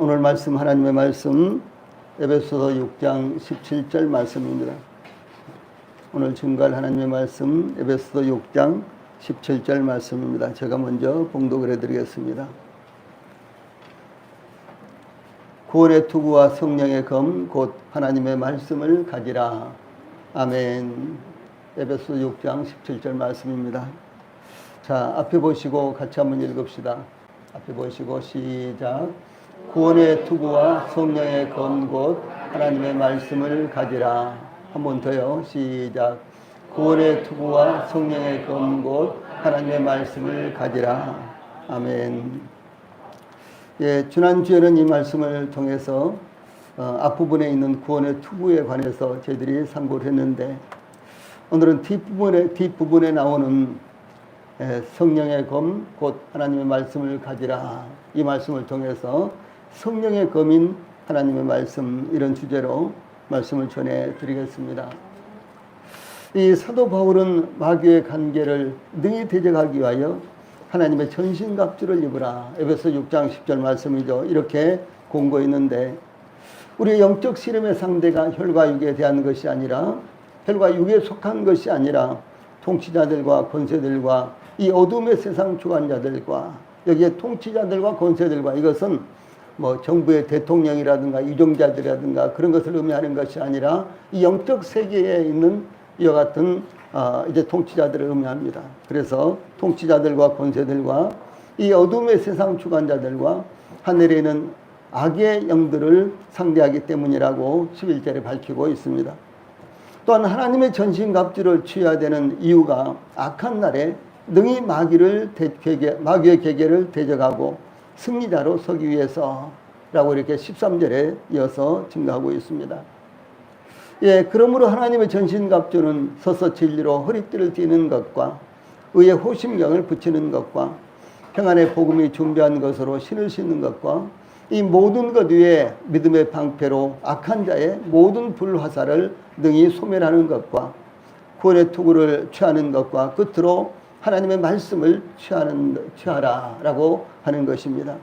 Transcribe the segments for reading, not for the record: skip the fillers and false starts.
오늘 말씀 하나님의 말씀 에베소서 6장 17절 말씀입니다. 오늘 증거할 하나님의 말씀 에베소서 6장 17절 말씀입니다. 제가 먼저 봉독을 해드리겠습니다. 구원의 투구와 성령의 검 곧 하나님의 말씀을 가지라. 아멘. 에베소서 6장 17절 말씀입니다. 자, 앞에 보시고 같이 한번 읽읍시다. 앞에 보시고 시작. 구원의 투구와 성령의 검 곧 하나님의 말씀을 가지라. 한 번 더요. 시작. 구원의 투구와 성령의 검 곧 하나님의 말씀을 가지라. 아멘. 예, 지난주에는 이 말씀을 통해서 앞부분에 있는 구원의 투구에 관해서 저희들이 상고를 했는데, 오늘은 뒷부분에 나오는 성령의 검 곧 하나님의 말씀을 가지라, 이 말씀을 통해서 성령의 검인 하나님의 말씀, 이런 주제로 말씀을 전해드리겠습니다. 이 사도 바울은 마귀의 관계를 능히 대적하기 위하여 하나님의 전신갑주를 입으라. 에베소 6장 10절 말씀이죠. 이렇게 공고했는데, 우리의 영적 시름의 상대가 혈과 육에 대한 것이 아니라, 혈과 육에 속한 것이 아니라 통치자들과 권세들과 이 어둠의 세상 주관자들과, 여기에 통치자들과 권세들과, 이것은 뭐 정부의 대통령이라든가 유정자들이라든가 그런 것을 의미하는 것이 아니라 이 영적 세계에 있는 이와 같은 이제 통치자들을 의미합니다. 그래서 통치자들과 권세들과 이 어둠의 세상 주관자들과 하늘에 있는 악의 영들을 상대하기 때문이라고 11절에 밝히고 있습니다. 또한 하나님의 전신갑주를 취해야 되는 이유가 악한 날에 능히 마귀의 계계를 대적하고 승리자로 서기 위해서라고 이렇게 13절에 이어서 증거하고 있습니다. 예, 그러므로 하나님의 전신갑주는 서서 진리로 허리띠를 띠는 것과 의의 호심경을 붙이는 것과 평안의 복음이 준비한 것으로 신을 신는 것과 이 모든 것 위에 믿음의 방패로 악한 자의 모든 불화살을 능히 소멸하는 것과 구원의 투구를 취하는 것과 끝으로 하나님의 말씀을 취하라라고 하는 것입니다.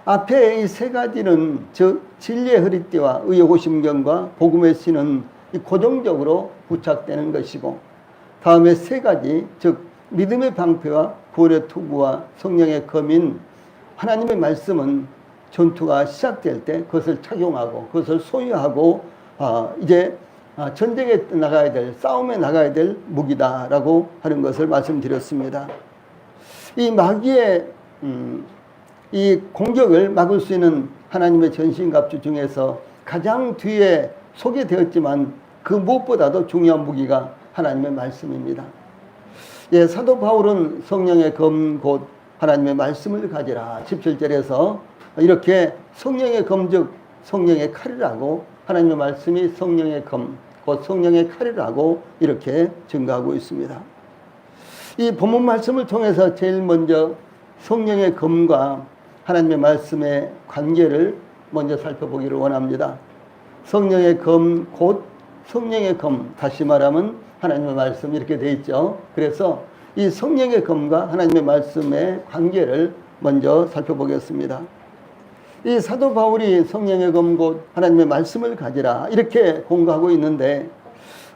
앞에 이 세 가지는 즉 진리의 허리띠와 의의 호심경과 복음의 신은 고정적으로 부착되는 것이고, 다음에 세 가지 즉 믿음의 방패와 구원의 투구와 성령의 검인 하나님의 말씀은 전투가 시작될 때 그것을 착용하고 그것을 소유하고 이제 전쟁에 나가야 될, 싸움에 나가야 될 무기다라고 하는 것을 말씀드렸습니다. 이 마귀의 이 공격을 막을 수 있는 하나님의 전신갑주 중에서 가장 뒤에 소개되었지만 그 무엇보다도 중요한 무기가 하나님의 말씀입니다. 예, 사도 바울은 성령의 검 곧 하나님의 말씀을 가지라 17절에서 이렇게 성령의 검 즉 성령의 칼이라고, 하나님의 말씀이 성령의 검 곧 성령의 칼이라고 이렇게 증거하고 있습니다. 이 본문 말씀을 통해서 제일 먼저 성령의 검과 하나님의 말씀의 관계를 먼저 살펴보기를 원합니다. 성령의 검 곧 성령의 검, 다시 말하면 하나님의 말씀, 이렇게 되어 있죠. 그래서 이 성령의 검과 하나님의 말씀의 관계를 먼저 살펴보겠습니다. 이 사도 바울이 성령의 검 곧 하나님의 말씀을 가지라 이렇게 공고하고 있는데,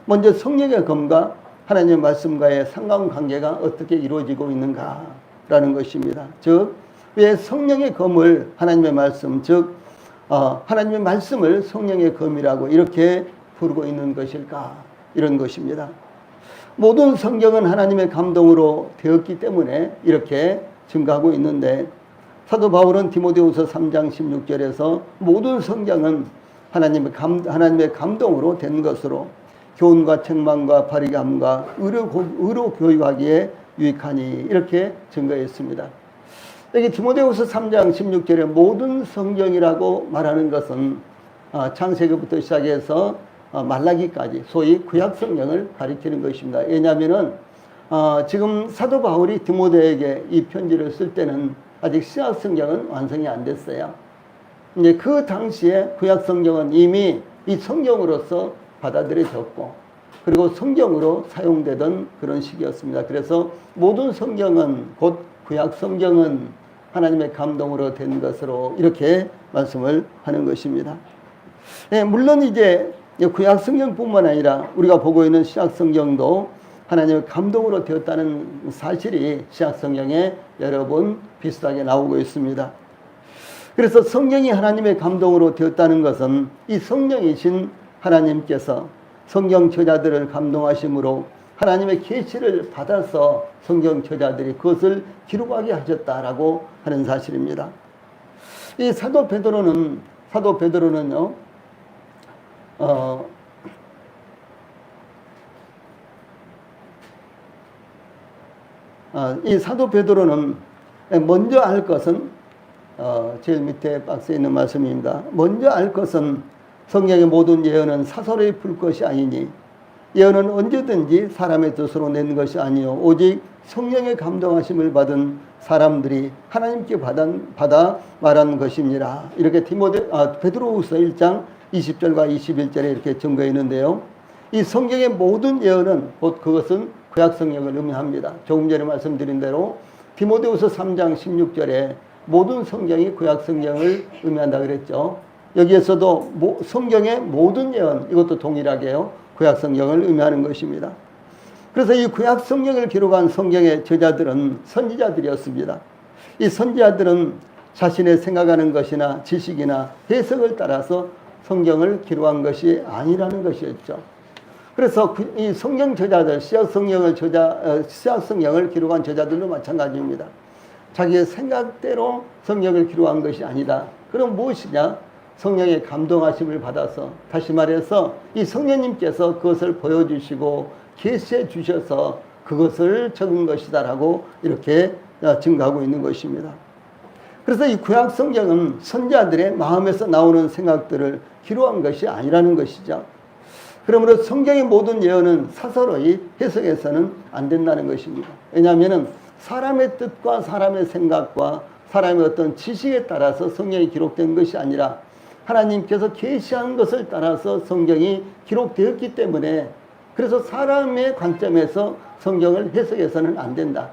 먼저 성령의 검과 하나님의 말씀과의 상관관계가 어떻게 이루어지고 있는가라는 것입니다. 즉, 왜 성령의 검을 하나님의 말씀, 즉 하나님의 말씀을 성령의 검이라고 이렇게 부르고 있는 것일까, 이런 것입니다. 모든 성경은 하나님의 감동으로 되었기 때문에 이렇게 증거하고 있는데, 사도 바울은 디모데후서 3장 16절에서 모든 성경은 하나님의 감동으로 된 것으로 교훈과 책망과 바리감과 의로 교육하기에 유익하니, 이렇게 증거했습니다. 여기 디모데후서 3장 16절에 모든 성경이라고 말하는 것은 창세기부터 시작해서 말라기까지 소위 구약 성경을 가리키는 것입니다. 왜냐하면은 지금 사도 바울이 디모데에게 이 편지를 쓸 때는 아직 신약 성경은 완성이 안 됐어요. 이제 그 당시에 구약 성경은 이미 이 성경으로서 받아들여졌고, 그리고 성경으로 사용되던 그런 시기였습니다. 그래서 모든 성경은 곧 구약 성경은 하나님의 감동으로 된 것으로 이렇게 말씀을 하는 것입니다. 네, 물론 이제 구약 성경뿐만 아니라 우리가 보고 있는 신약 성경도 하나님의 감동으로 되었다는 사실이 신약 성경에 여러 번 비슷하게 나오고 있습니다. 그래서 성경이 하나님의 감동으로 되었다는 것은 이 성령이신 하나님께서 성경 저자들을 감동하심으로 하나님의 계시를 받아서 성경 저자들이 그것을 기록하게 하셨다라고 하는 사실입니다. 이 사도 베드로는요, 이 사도 베드로는 먼저 알 것은 제일 밑에 박스에 있는 말씀입니다. 먼저 알 것은 성경의 모든 예언은 사설에 풀 것이 아니니 예언은 언제든지 사람의 뜻으로 낸 것이 아니요 오직 성령의 감동하심을 받은 사람들이 하나님께 받아 말한 것입니다. 이렇게 베드로후서 1장 20절과 21절에 이렇게 증거해 있는데요. 이 성경의 모든 예언은 곧 그것은 구약 성경을 의미합니다. 조금 전에 말씀드린 대로 디모데후서 3장 16절에 모든 성경이 구약 성경을 의미한다 그랬죠. 여기에서도 성경의 모든 예언, 이것도 동일하게요, 구약 성경을 의미하는 것입니다. 그래서 이 구약 성경을 기록한 성경의 저자들은 선지자들이었습니다. 이 선지자들은 자신의 생각하는 것이나 지식이나 해석을 따라서 성경을 기록한 것이 아니라는 것이었죠. 그래서 이 성경 저자들, 시약 성경을 기록한 저자들도 마찬가지입니다. 자기의 생각대로 성경을 기록한 것이 아니다. 그럼 무엇이냐? 성령의 감동하심을 받아서, 다시 말해서 이 성령님께서 그것을 보여주시고 계시해 주셔서 그것을 적은 것이다라고 이렇게 증거하고 있는 것입니다. 그래서 이 구약 성경은 선지자들의 마음에서 나오는 생각들을 기록한 것이 아니라는 것이죠. 그러므로 성경의 모든 예언은 사설의 해석해서는 안 된다는 것입니다. 왜냐하면 사람의 뜻과 사람의 생각과 사람의 어떤 지식에 따라서 성경이 기록된 것이 아니라 하나님께서 계시한 것을 따라서 성경이 기록되었기 때문에, 그래서 사람의 관점에서 성경을 해석해서는 안 된다.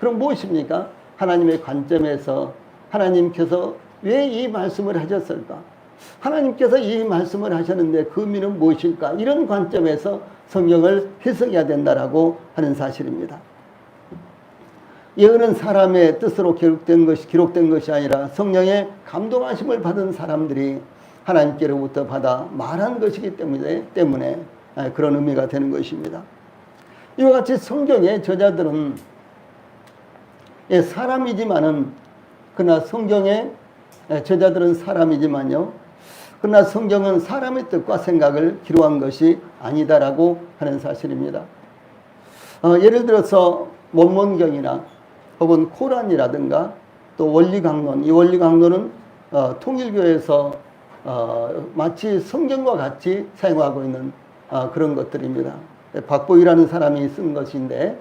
그럼 무엇입니까? 하나님의 관점에서 하나님께서 왜 이 말씀을 하셨을까? 하나님께서 이 말씀을 하셨는데 그 의미는 무엇일까? 이런 관점에서 성경을 해석해야 된다라고 하는 사실입니다. 예언은 사람의 뜻으로 기록된 것이 아니라 성령의 감동하심을 받은 사람들이 하나님께로부터 받아 말한 것이기 때문에 그런 의미가 되는 것입니다. 이와 같이 성경의 저자들은 사람이지만은, 그러나 성경의 저자들은 사람이지만요, 그러나 성경은 사람의 뜻과 생각을 기록한 것이 아니다라고 하는 사실입니다. 예를 들어서 몰몬경이나 혹은 코란이라든가 또 원리강론, 이 원리강론은 통일교에서 마치 성경과 같이 사용하고 있는 그런 것들입니다. 박보위라는 사람이 쓴 것인데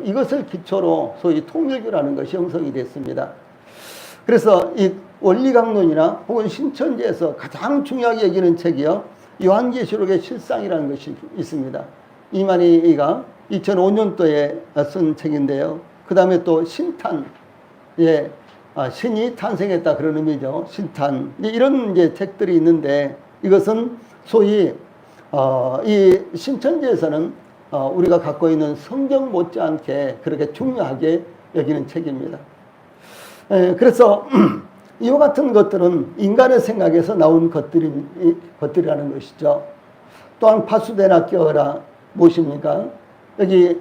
이것을 기초로 소위 통일교라는 것이 형성이 됐습니다. 그래서 이 원리강론이나 혹은 신천지에서 가장 중요하게 여기는 책이요, 요한계시록의 실상이라는 것이 있습니다. 이만희가 2005년도에 쓴 책인데요. 그 다음에 또 신탄, 신이 탄생했다 그런 의미죠. 신탄, 이런 이제 책들이 있는데, 이것은 소위 이 신천지에서는 우리가 갖고 있는 성경 못지않게 그렇게 중요하게 여기는 책입니다. 그래서 이와 같은 것들은 인간의 생각에서 나온 것들이라는 것이죠. 또한 파수대나 껴어라 무엇입니까? 여기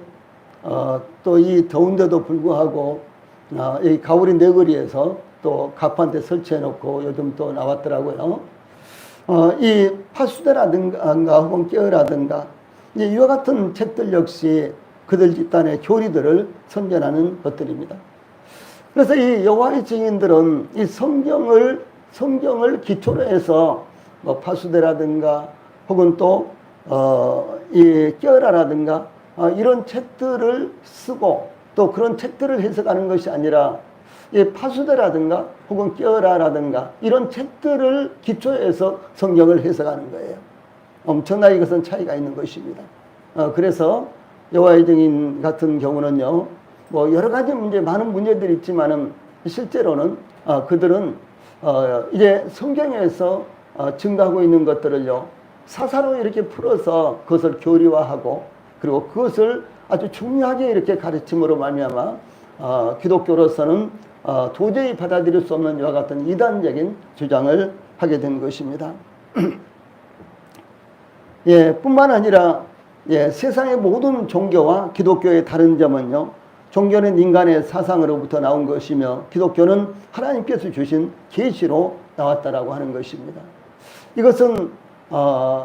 또 이 더운데도 불구하고 이 가오리 내거리에서 또 가판대 설치해 놓고 요즘 또 나왔더라고요. 이 파수대라든가 혹은 껴어라든가 이와 같은 책들 역시 그들 집단의 교리들을 선전하는 것들입니다. 그래서 이 여호와의 증인들은 이 성경을 기초로 해서 뭐 파수대라든가 혹은 또 이 껴어라라든가 이런 책들을 쓰고 또 그런 책들을 해석하는 것이 아니라 이 파수대라든가 혹은 껴어라라든가 이런 책들을 기초해서 성경을 해석하는 거예요. 엄청나게 이것은 차이가 있는 것입니다. 그래서 여호와의 증인 같은 경우는요, 뭐 여러 가지 많은 문제들이 있지만은 실제로는 그들은 이제 성경에서 증거하고 있는 것들을요 사사로 이렇게 풀어서 그것을 교리화하고 그리고 그것을 아주 중요하게 이렇게 가르침으로 말미암아 기독교로서는 도저히 받아들일 수 없는 이와 같은 이단적인 주장을 하게 된 것입니다. 예, 뿐만 아니라 세상의 모든 종교와 기독교의 다른 점은요, 종교는 인간의 사상으로부터 나온 것이며 기독교는 하나님께서 주신 계시로 나왔다라고 하는 것입니다.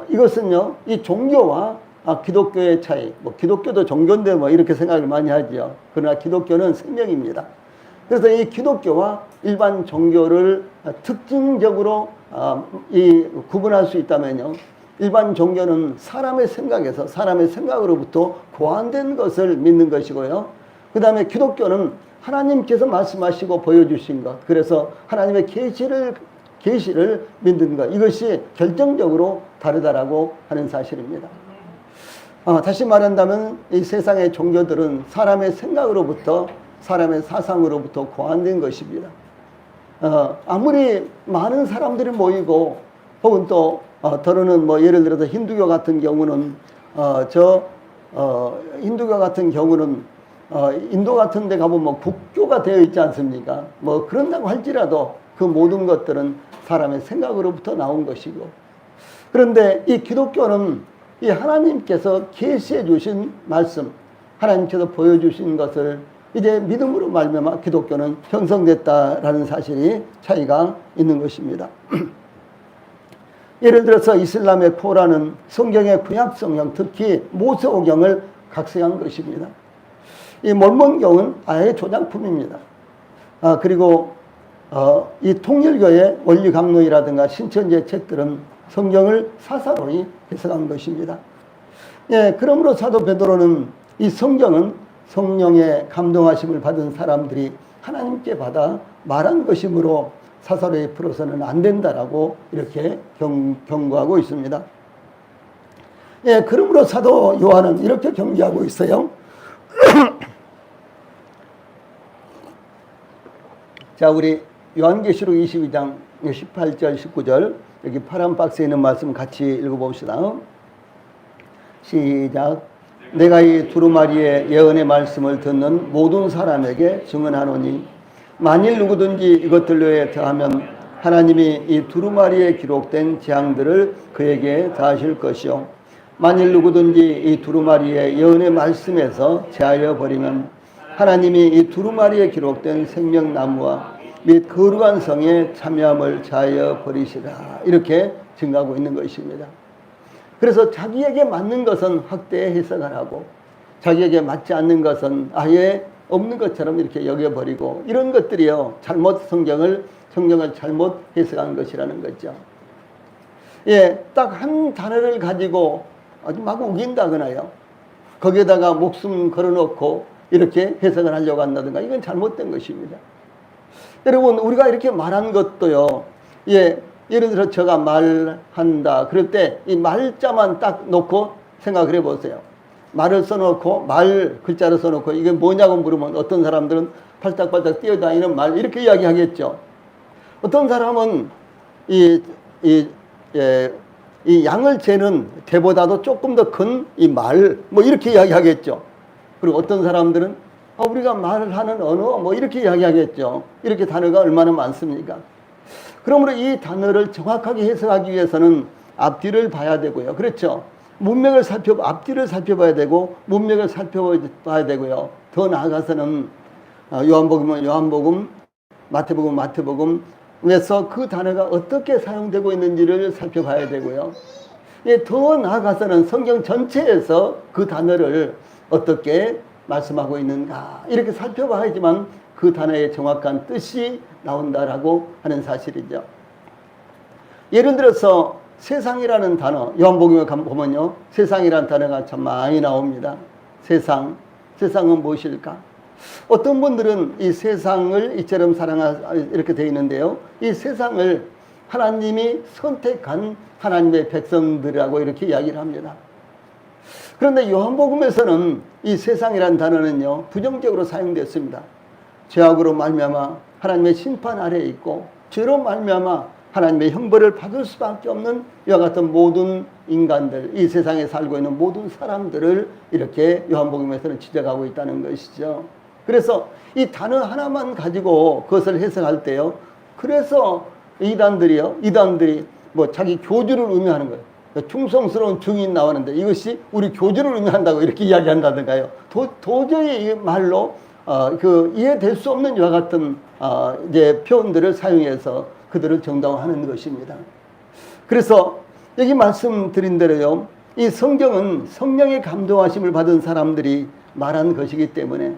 이것은요, 이 종교와 기독교의 차이, 기독교도 종교인데 이렇게 생각을 많이 하죠. 그러나 기독교는 생명입니다. 그래서 이 기독교와 일반 종교를 특징적으로 구분할 수 있다면요, 일반 종교는 사람의 생각에서 사람의 생각으로부터 고안된 것을 믿는 것이고요. 그 다음에 기독교는 하나님께서 말씀하시고 보여주신 것, 그래서 하나님의 계시를 믿는 것, 이것이 결정적으로 다르다라고 하는 사실입니다. 다시 말한다면 이 세상의 종교들은 사람의 생각으로부터 사람의 사상으로부터 고안된 것입니다. 아무리 많은 사람들이 모이고 혹은 또 더러는 예를 들어서 힌두교 같은 경우는 힌두교 같은 경우는 인도 같은 데 가보면 국교가 되어 있지 않습니까? 그런다고 할지라도 그 모든 것들은 사람의 생각으로부터 나온 것이고, 그런데 이 기독교는 이 하나님께서 계시해 주신 말씀, 하나님께서 보여주신 것을 이제 믿음으로 말미암아 기독교는 형성됐다라는 사실이 차이가 있는 것입니다. 예를 들어서 이슬람의 코란은 성경의 구약 성경, 특히 모세오경을 각색한 것입니다. 이 몰몬경은 아예 조작품입니다. 그리고 이 통일교의 원리강론이라든가 신천지의 책들은 성경을 사사로이 해석한 것입니다. 그러므로 사도 베드로는 이 성경은 성령의 감동하심을 받은 사람들이 하나님께 받아 말한 것이므로 사사로이 풀어서는 안 된다라고 이렇게 경고하고 있습니다. 그러므로 사도 요한은 이렇게 경계하고 있어요. 자, 우리 요한계시록 22장 18절 19절 여기 파란 박스에 있는 말씀 같이 읽어봅시다. 시작. 내가 이 두루마리의 예언의 말씀을 듣는 모든 사람에게 증언하노니 만일 누구든지 이것들로에 더하면 하나님이 이 두루마리에 기록된 재앙들을 그에게 다하실 것이요 만일 누구든지 이 두루마리의 예언의 말씀에서 제하여 버리면 하나님이 이 두루마리에 기록된 생명나무와 및 거룩한 성에 참여함을 제하여 버리시라. 이렇게 증가하고 있는 것입니다. 그래서 자기에게 맞는 것은 확대 해석을 하고 자기에게 맞지 않는 것은 아예 없는 것처럼 이렇게 여겨버리고, 이런 것들이요 잘못 성경을 잘못 해석한 것이라는 거죠. 딱 한 단어를 가지고 아주 막 우긴다거나요, 거기에다가 목숨 걸어놓고 이렇게 해석을 하려고 한다든가, 이건 잘못된 것입니다. 여러분, 우리가 이렇게 말한 것도요, 예를 들어 제가 말한다 그럴 때 이 말자만 딱 놓고 생각을 해보세요. 말을 써놓고 말 글자를 써놓고 이게 뭐냐고 물으면 어떤 사람들은 팔딱팔딱 뛰어다니는 말 이렇게 이야기하겠죠. 어떤 사람은 이 양을 재는 개보다도 조금 더 큰 이 말 이렇게 이야기하겠죠. 그리고 어떤 사람들은 우리가 말하는 언어 이렇게 이야기하겠죠. 이렇게 단어가 얼마나 많습니까? 그러므로 이 단어를 정확하게 해석하기 위해서는 앞뒤를 봐야 되고요. 그렇죠? 앞뒤를 살펴봐야 되고 문맥을 살펴봐야 되고요. 더 나아가서는 요한복음은 요한복음, 마태복음, 마태복음에서 그 단어가 어떻게 사용되고 있는지를 살펴봐야 되고요. 더 나아가서는 성경 전체에서 그 단어를 어떻게 말씀하고 있는가 이렇게 살펴봐야지만 그 단어의 정확한 뜻이 나온다라고 하는 사실이죠. 예를 들어서 세상이라는 단어, 요한복음에 보면요, 세상이라는 단어가 참 많이 나옵니다. 세상은 무엇일까? 어떤 분들은 이 세상을 이처럼 이렇게 되어 있는데요, 이 세상을 하나님이 선택한 하나님의 백성들이라고 이렇게 이야기를 합니다. 그런데 요한복음에서는 이 세상이라는 단어는요 부정적으로 사용됐습니다. 죄악으로 말미암아 하나님의 심판 아래에 있고 죄로 말미암아 하나님의 형벌을 받을 수밖에 없는 이와 같은 모든 인간들, 이 세상에 살고 있는 모든 사람들을 이렇게 요한복음에서는 지적하고 있다는 것이죠. 그래서 이 단어 하나만 가지고 그것을 해석할 때요, 그래서 이단들이 뭐 자기 교주를 의미하는 거예요. 충성스러운 증인 나오는데 이것이 우리 교주를 의미한다고 이렇게 이야기한다든가요. 도저히 이 말로 이해될 수 없는 이와 같은 이제 표현들을 사용해서 그들을 정당화하는 것입니다. 그래서 여기 말씀드린 대로요, 이 성경은 성령의 감동하심을 받은 사람들이 말한 것이기 때문에,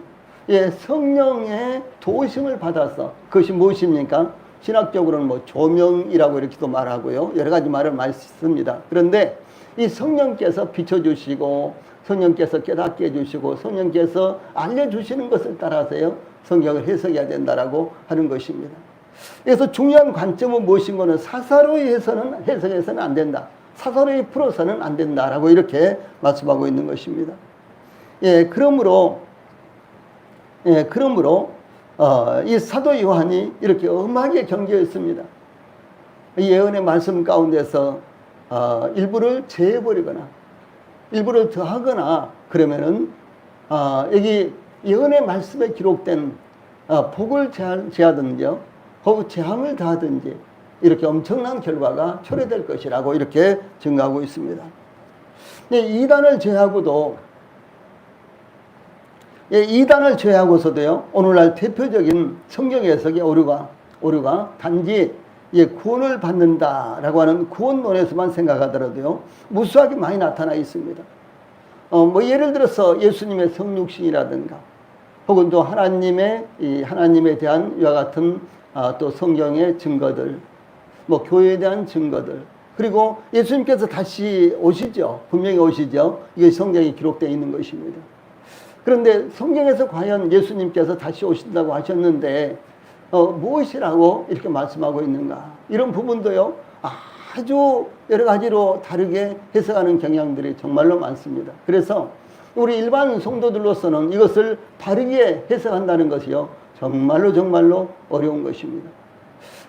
예, 성령의 도우심을 받아서, 그것이 무엇입니까? 신학적으로는 뭐 조명이라고 이렇게도 말하고요, 여러 가지 말을 많이 씁니다. 그런데 이 성령께서 비춰주시고 성령께서 깨닫게 해주시고 성령께서 알려주시는 것을 따라서요, 성경을 해석해야 된다라고 하는 것입니다. 그래서 중요한 관점은 무엇인 거는 사사로이 해석해서는 안 된다, 사사로이 풀어서는 안 된다라고 이렇게 말씀하고 있는 것입니다. 그러므로 이 사도 요한이 이렇게 엄하게 경계했습니다. 이 예언의 말씀 가운데서 일부를 제해버리거나 일부를 더하거나 그러면은 여기 예언의 말씀에 기록된 복을 제하든지요, 혹은 재앙을 다하든지 이렇게 엄청난 결과가 초래될 것이라고 이렇게 증가하고 있습니다. 이단을 제하고서도요, 오늘날 대표적인 성경 해석의 오류가 단지 구원을 받는다라고 하는 구원론에서만 생각하더라도요, 무수하게 많이 나타나 있습니다. 뭐 예를 들어서 예수님의 성육신이라든가, 혹은 또 하나님에 대한 이와 같은 또 성경의 증거들, 뭐 교회에 대한 증거들, 그리고 예수님께서 다시 오시죠. 분명히 오시죠. 이게 성경에 기록되어 있는 것입니다. 그런데 성경에서 과연 예수님께서 다시 오신다고 하셨는데 무엇이라고 이렇게 말씀하고 있는가? 이런 부분도요, 아주 여러 가지로 다르게 해석하는 경향들이 정말로 많습니다. 그래서 우리 일반 성도들로서는 이것을 바르게 해석한다는 것이요, 정말로 어려운 것입니다.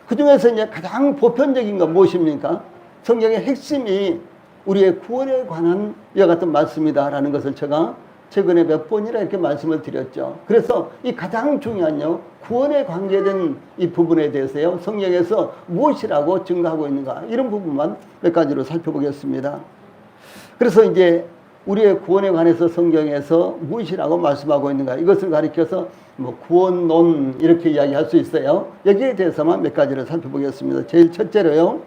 그 중에서 이제 가장 보편적인 건 무엇입니까? 성경의 핵심이 우리의 구원에 관한 이와 같은 말씀이다라는 것을 제가 최근에 몇 번이나 이렇게 말씀을 드렸죠. 그래서 이 가장 중요한 구원에 관계된 이 부분에 대해서요, 성경에서 무엇이라고 증거하고 있는가, 이런 부분만 몇 가지로 살펴보겠습니다. 그래서 이제 우리의 구원에 관해서 성경에서 무엇이라고 말씀하고 있는가, 이것을 가리켜서 뭐 구원론 이렇게 이야기할 수 있어요. 여기에 대해서만 몇 가지를 살펴보겠습니다. 제일 첫째로요,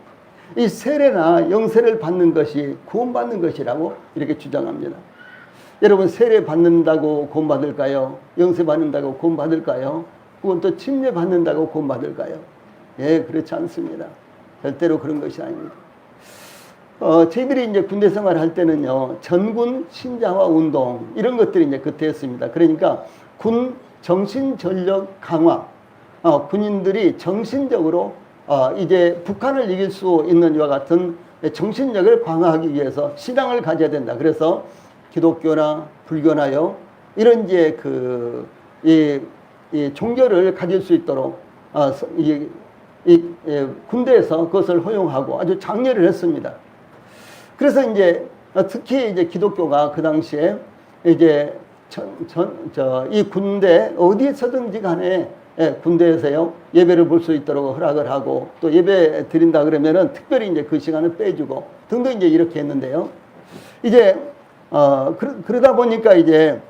이 세례나 영세를 받는 것이 구원받는 것이라고 이렇게 주장합니다. 여러분, 세례 받는다고 구원받을까요? 영세 받는다고 구원받을까요? 혹은 또 침례 받는다고 구원받을까요? 예, 그렇지 않습니다. 절대로 그런 것이 아닙니다. 저희들이 이제 군대 생활할 때는요, 전군 신자화 운동 이런 것들이 이제 그때 했습니다. 그러니까 군 정신 전력 강화, 군인들이 정신적으로 이제 북한을 이길 수 있는 이와 같은 정신력을 강화하기 위해서 신앙을 가져야 된다. 그래서 기독교나 불교나요, 이런 이제 이 종교를 가질 수 있도록 군대에서 그것을 허용하고 아주 장려를 했습니다. 그래서 이제 특히 이제 기독교가 그 당시에 이제 이 군대 어디서든지 간에 군대에서요, 예배를 볼 수 있도록 허락을 하고, 또 예배 드린다 그러면은 특별히 이제 그 시간을 빼주고 등등 이제 이렇게 했는데요. 이제 그러다 보니까 이제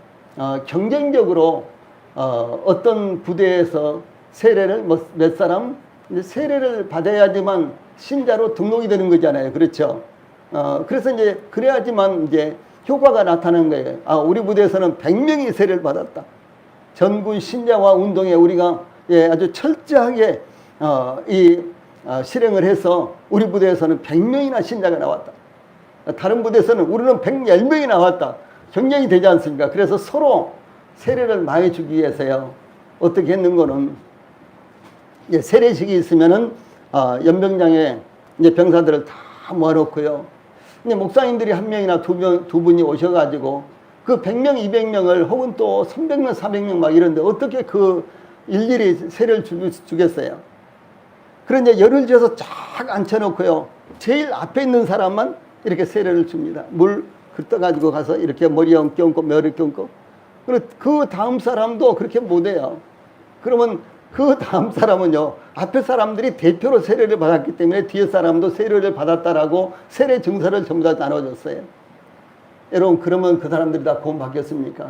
경쟁적으로 어떤 부대에서 세례를 몇 사람 이제 세례를 받아야지만 신자로 등록이 되는 거잖아요. 그렇죠? 그래서 이제 그래야지만 이제 효과가 나타나는 거예요. 우리 부대에서는 100명이 세례를 받았다. 전군 신자화 운동에 우리가 아주 철저하게 실행을 해서 우리 부대에서는 100명이나 신자가 나왔다. 다른 부대에서는 우리는 110명이 나왔다. 경쟁이 되지 않습니까? 그래서 서로 세례를 많이 주기 위해서요, 어떻게 했는 거는, 세례식이 있으면은 연병장에 이제 병사들을 다 모아놓고요, 근데 목사님들이 한 명이나 두 분이 오셔가지고 그 100명, 200명을 혹은 또 300명, 400명 막 이런데 어떻게 그 일일이 세를 주겠어요. 그런데 열을 지어서 쫙 앉혀놓고요. 제일 앞에 있는 사람만 이렇게 세례를 줍니다. 물 떠가지고 가서 이렇게 머리에 얹고 머리에 얹고. 그리고 그 다음 사람도 그렇게 못해요. 그러면 그 다음 사람은요, 앞에 사람들이 대표로 세례를 받았기 때문에 뒤에 사람도 세례를 받았다라고 세례 증서를 전부 다 나눠줬어요. 여러분, 그러면 그 사람들이 다 구원 받겠습니까?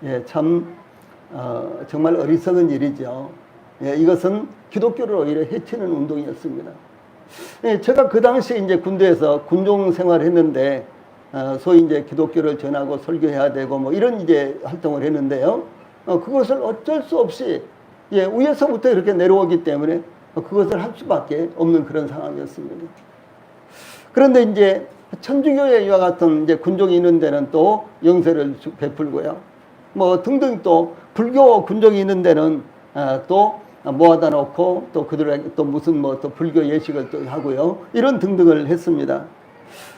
예, 참 정말 어리석은 일이죠. 예, 이것은 기독교를 오히려 해치는 운동이었습니다. 예, 제가 그 당시에 이제 군대에서 군종 생활을 했는데, 소위 이제 기독교를 전하고 설교해야 되고 뭐 이런 이제 활동을 했는데요. 그것을 어쩔 수 없이, 예, 위에서부터 이렇게 내려오기 때문에 그것을 할 수밖에 없는 그런 상황이었습니다. 그런데 이제 천주교회 이와 같은 이제 군종이 있는 데는 또 영세를 베풀고요. 뭐 등등 또 불교 군종이 있는 데는 또 모아다 놓고 또 그들에게 또 무슨 뭐 또 불교 예식을 또 하고요. 이런 등등을 했습니다.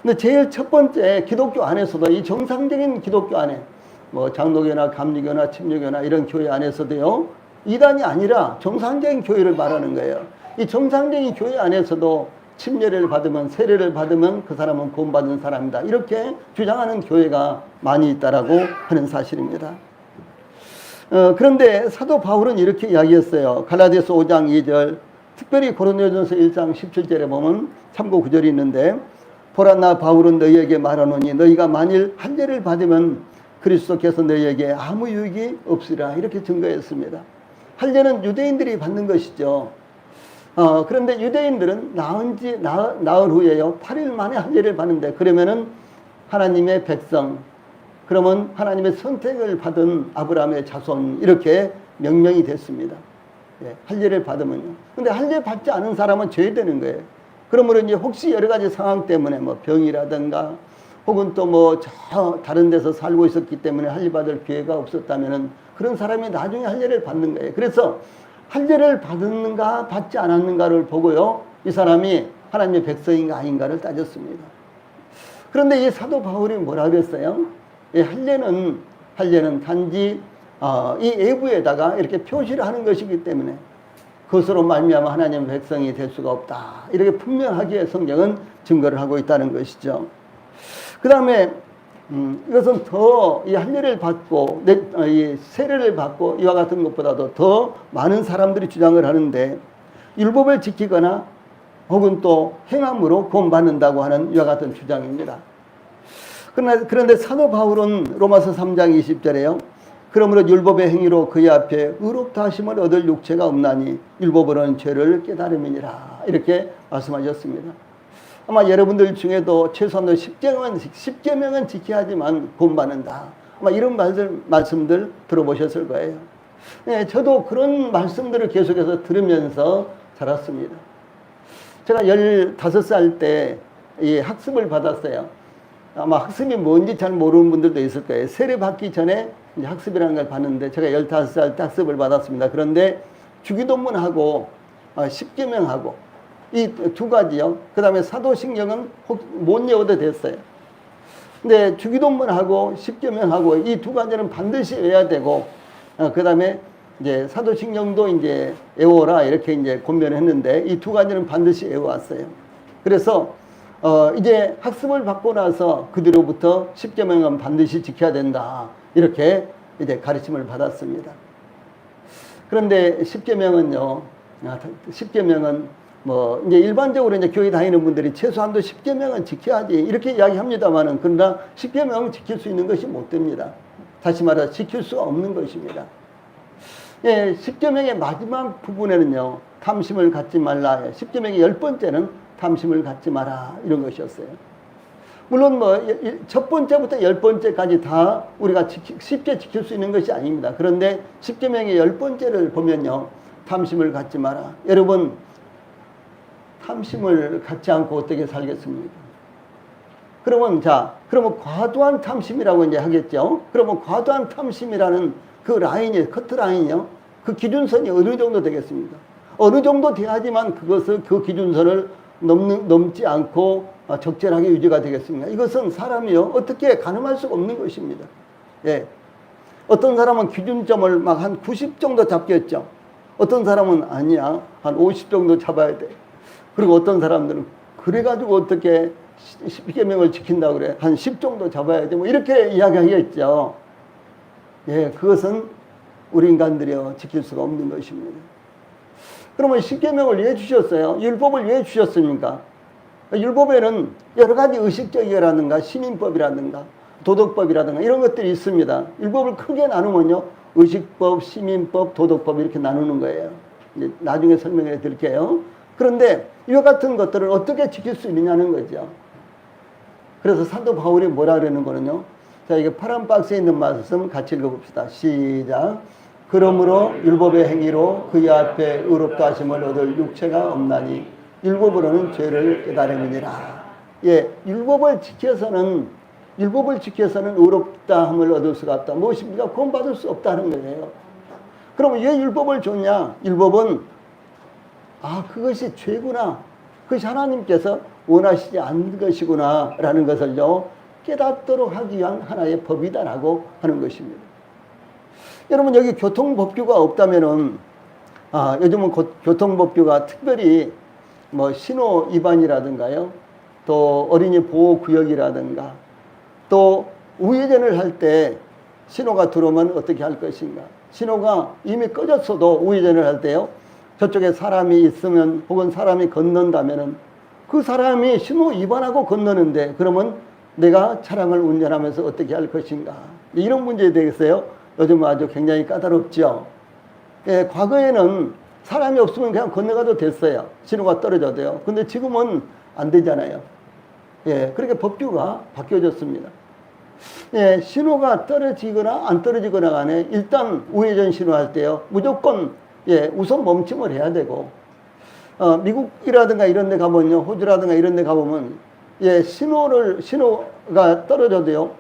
근데 제일 첫 번째 기독교 안에서도 이 정상적인 기독교 안에 뭐 장로교나 감리교나 침례교나 이런 교회 안에서도요. 이단이 아니라 정상적인 교회를 말하는 거예요. 이 정상적인 교회 안에서도 침례를 받으면 세례를 받으면 그 사람은 구원받은 사람이다. 이렇게 주장하는 교회가 많이 있다라고 하는 사실입니다. 그런데 사도 바울은 이렇게 이야기했어요. 갈라디아서 5장 2절, 특별히 고린도전서 1장 17절에 보면 참고 구절이 있는데, 보라 나 바울은 너희에게 말하노니 너희가 만일 할례를 받으면 그리스도께서 너희에게 아무 유익이 없으리라. 이렇게 증거했습니다. 할례는 유대인들이 받는 것이죠. 그런데 유대인들은 나은 후에요. 8일 만에 할례를 받는데, 그러면은 하나님의 백성, 그러면 하나님의 선택을 받은 아브라함의 자손, 이렇게 명명이 됐습니다. 예, 할례를 받으면요. 근데 할례 받지 않은 사람은 죄되는 거예요. 그러므로 이제 혹시 여러 가지 상황 때문에 뭐 병이라든가 혹은 또 뭐 다른 데서 살고 있었기 때문에 할례 받을 기회가 없었다면은 그런 사람이 나중에 할례를 받는 거예요. 그래서 할례를 받았는가 받지 않았는가를 보고요, 이 사람이 하나님의 백성인가 아닌가를 따졌습니다. 그런데 이 사도 바울이 뭐라 그랬어요? 이 할례는 단지 이 외부에다가 이렇게 표시를 하는 것이기 때문에 그것으로 말미암아 하나님의 백성이 될 수가 없다. 이렇게 분명하게 성경은 증거를 하고 있다는 것이죠. 그 다음에 이것은 더 이 할례를 받고 이 세례를 받고 이와 같은 것보다도 더 많은 사람들이 주장을 하는데, 율법을 지키거나 혹은 또 행함으로 구원받는다고 하는 이와 같은 주장입니다. 그런데 사도 바울은 로마서 3장 20절에요. 그러므로 율법의 행위로 그의 앞에 의롭다 하심을 얻을 육체가 없나니 율법으로는 죄를 깨달음이니라. 이렇게 말씀하셨습니다. 아마 여러분들 중에도 최소한도 10계명은 지켜야지만 구원받는다. 아마 이런 말씀들 들어보셨을 거예요. 네, 저도 그런 말씀들을 계속해서 들으면서 자랐습니다. 제가 15살 때 이 학습을 받았어요. 아마 학습이 뭔지 잘 모르는 분들도 있을 거예요. 세례 받기 전에 이제 학습이라는 걸 받는데, 제가 15살 때 학습을 받았습니다. 그런데 주기도문하고 10계명하고 이 두 가지요. 그 다음에 사도신경은 못 외워도 됐어요. 근데 주기도문하고 10계명하고 이 두 가지는 반드시 외워야 되고, 그 다음에 이제 사도신경도 이제 외워라 이렇게 이제 권면을 했는데, 이 두 가지는 반드시 외워왔어요. 그래서 이제 학습을 받고 나서 그 뒤로부터 10계명은 반드시 지켜야 된다. 이렇게 이제 가르침을 받았습니다. 그런데 10계명은요, 10계명은 뭐 이제 일반적으로 이제 교회 다니는 분들이 최소한도 10계명은 지켜야지 이렇게 이야기합니다만은, 그러나 10계명은 지킬 수 있는 것이 못 됩니다. 다시 말해서 지킬 수 없는 것입니다. 예, 10계명의 마지막 부분에는요, 탐심을 갖지 말라. 10계명의 10번째는 탐심을 갖지 마라. 이런 것이었어요. 물론 뭐 첫 번째부터 10번째까지 다 우리가 쉽게 지킬 수 있는 것이 아닙니다. 그런데 10계명의 10번째를 보면요, 탐심을 갖지 마라. 여러분, 탐심을 갖지 않고 어떻게 살겠습니까? 그러면 과도한 탐심이라고 이제 하겠죠. 그러면 과도한 탐심이라는 그 라인이, 커트 라인이요, 그 기준선이 어느 정도 되겠습니까? 어느 정도 돼야지만 그 기준선을 넘지 않고 적절하게 유지가 되겠습니다. 이것은 사람이요, 어떻게 가늠할 수가 없는 것입니다. 예. 어떤 사람은 기준점을 막 한 90 정도 잡겠죠. 어떤 사람은 아니야, 한 50 정도 잡아야 돼. 그리고 어떤 사람들은 그래가지고 어떻게 10계명을 지킨다고 그래, 한 10 정도 잡아야 돼, 뭐 이렇게 이야기하겠죠. 예, 그것은 우리 인간들이요 지킬 수가 없는 것입니다. 그러면 10계명을 왜 주셨어요? 율법을 왜 주셨습니까? 율법에는 여러 가지 의식적이라든가 시민법이라든가 도덕법이라든가 이런 것들이 있습니다. 율법을 크게 나누면요, 의식법, 시민법, 도덕법 이렇게 나누는 거예요. 이제 나중에 설명해 드릴게요. 그런데 이와 같은 것들을 어떻게 지킬 수 있느냐는 거죠. 그래서 사도 바울이 뭐라 그러는 거는요, 자, 이게 파란 박스에 있는 말씀 같이 읽어봅시다. 시작. 그러므로 율법의 행위로 그의 앞에 의롭다 하심을 얻을 육체가 없나니 율법으로는 죄를 깨달음이니라. 예, 율법을 지켜서는 의롭다 함을 얻을 수가 없다. 무엇입니까? 구원받을 수 없다는 거예요. 그럼 왜 율법을 줬냐? 율법은 그것이 죄구나, 그것이 하나님께서 원하시지 않는 것이구나 라는 것을요 깨닫도록 하기 위한 하나의 법이다라고 하는 것입니다. 여러분, 여기 교통법규가 없다면은 요즘은 교통법규가 특별히 뭐 신호 위반이라든가요, 또 어린이 보호구역이라든가, 또 우회전을 할 때 신호가 들어오면 어떻게 할 것인가, 신호가 이미 꺼졌어도 우회전을 할 때요, 저쪽에 사람이 있으면 혹은 사람이 건넌다면은 그 사람이 신호 위반하고 건너는데 그러면 내가 차량을 운전하면서 어떻게 할 것인가, 이런 문제에 대해서요 요즘 아주 굉장히 까다롭죠. 예, 과거에는 사람이 없으면 그냥 건너가도 됐어요. 신호가 떨어져도요. 근데 지금은 안 되잖아요. 예, 그렇게 법규가 바뀌어졌습니다. 예, 신호가 떨어지거나 안 떨어지거나 간에 일단 우회전 신호할 때요 무조건 우선 멈춤을 해야 되고, 미국이라든가 이런 데 가보면요, 호주라든가 이런 데 가보면 신호가 떨어져도요,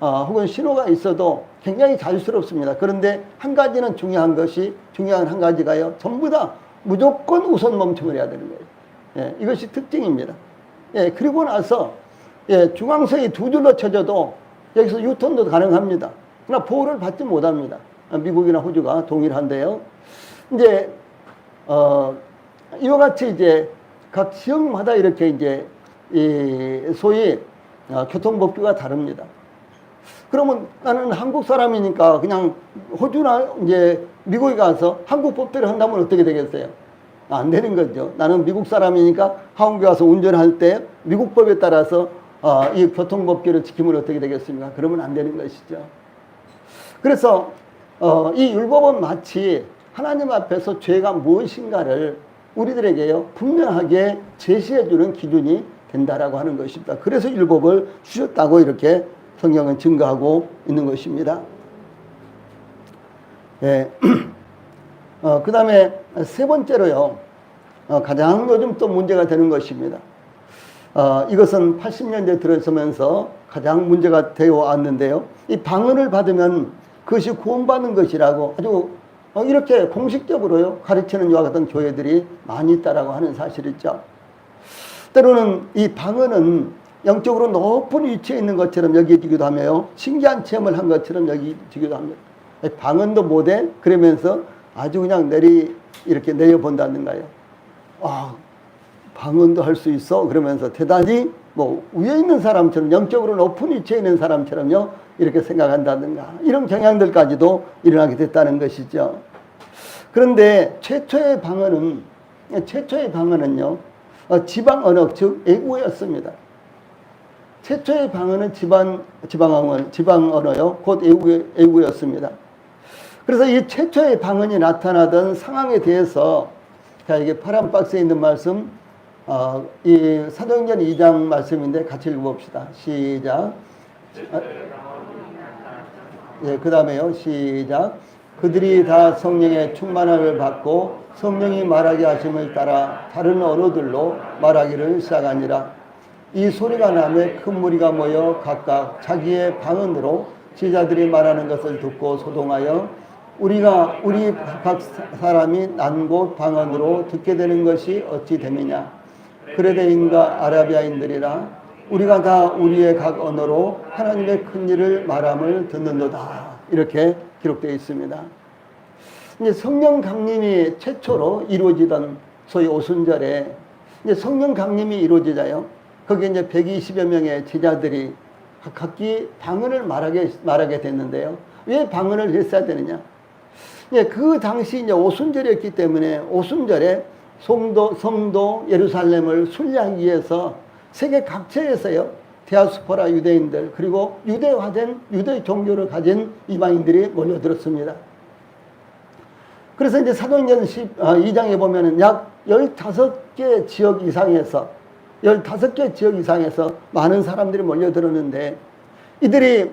혹은 신호가 있어도 굉장히 자유스럽습니다. 그런데 한 가지는 중요한 한 가지가요, 전부 다 무조건 우선 멈춤을 해야 되는 거예요. 예, 이것이 특징입니다. 예, 그리고 나서 중앙선이 두 줄로 쳐져도 여기서 유턴도 가능합니다. 그러나 보호를 받지 못합니다. 미국이나 호주가 동일한데요. 이제 이와 같이 각 지역마다 이렇게 소위 교통법규가 다릅니다. 그러면 나는 한국 사람이니까 그냥 호주나 미국에 가서 한국 법대로 한다면 어떻게 되겠어요? 안 되는 거죠. 나는 미국 사람이니까 한국에 와서 운전할 때 미국 법에 따라서 이 교통법규를 지키면 어떻게 되겠습니까? 그러면 안 되는 것이죠. 그래서 이 율법은 마치 하나님 앞에서 죄가 무엇인가를 우리들에게요 분명하게 제시해주는 기준이 된다라고 하는 것입니다. 그래서 율법을 주셨다고 이렇게 성경은 증거하고 있는 것입니다. 예. 그 다음에 세 번째로요, 가장 요즘 또 문제가 되는 것입니다. 이것은 80년대 들어서면서 가장 문제가 되어 왔는데요. 이 방언을 받으면 그것이 구원받는 것이라고 아주 이렇게 공식적으로요 가르치는 이와 같은 교회들이 많이 있다라고 하는 사실이죠. 때로는 이 방언은 영적으로 높은 위치에 있는 것처럼 여겨지기도 하며요, 신기한 체험을 한 것처럼 여겨지기도 합니다. 방언도 못해? 그러면서 아주 그냥 이렇게 내려본다든가요. 방언도 할 수 있어? 그러면서 대단히 위에 있는 사람처럼, 영적으로 높은 위치에 있는 사람처럼요 이렇게 생각한다든가, 이런 경향들까지도 일어나게 됐다는 것이죠. 그런데 최초의 방언은요 지방 언어, 즉 애국어였습니다. 최초의 방언은 지방 언어요 곧 애국어였습니다. 그래서 이 최초의 방언이 나타나던 상황에 대해서, 자, 이게 파란 박스에 있는 말씀, 이 사도행전 2장 말씀인데 같이 읽어봅시다. 시작. 그 다음에요. 시작. 그들이 다 성령의 충만함을 받고 성령이 말하게 하심을 따라 다른 언어들로 말하기를 시작하니라. 이 소리가 나매 큰 무리가 모여 각각 자기의 방언으로 제자들이 말하는 것을 듣고 소동하여 우리 각 사람이 난 곳 방언으로 듣게 되는 것이 어찌 됨이냐. 그레데인과 아라비아인들이라 우리가 다 우리의 각 언어로 하나님의 큰 일을 말함을 듣는도다. 이렇게 기록되어 있습니다. 이제 성령 강림이 최초로 이루어지던 소위 오순절에 이제 성령 강림이 이루어지자요. 거기에 이제 120여 명의 제자들이 각기 방언을 말하게 됐는데요. 왜 방언을 했어야 되느냐? 예, 그 당시 이제 오순절이었기 때문에 오순절에 성도 예루살렘을 순례하기 위해서 세계 각처에서요, 디아스포라 유대인들, 그리고 유대화된 유대 종교를 가진 이방인들이 몰려들었습니다. 그래서 이제 사도행전 2장에 보면은 약 15개 지역 이상에서 많은 사람들이 몰려들었는데, 이들이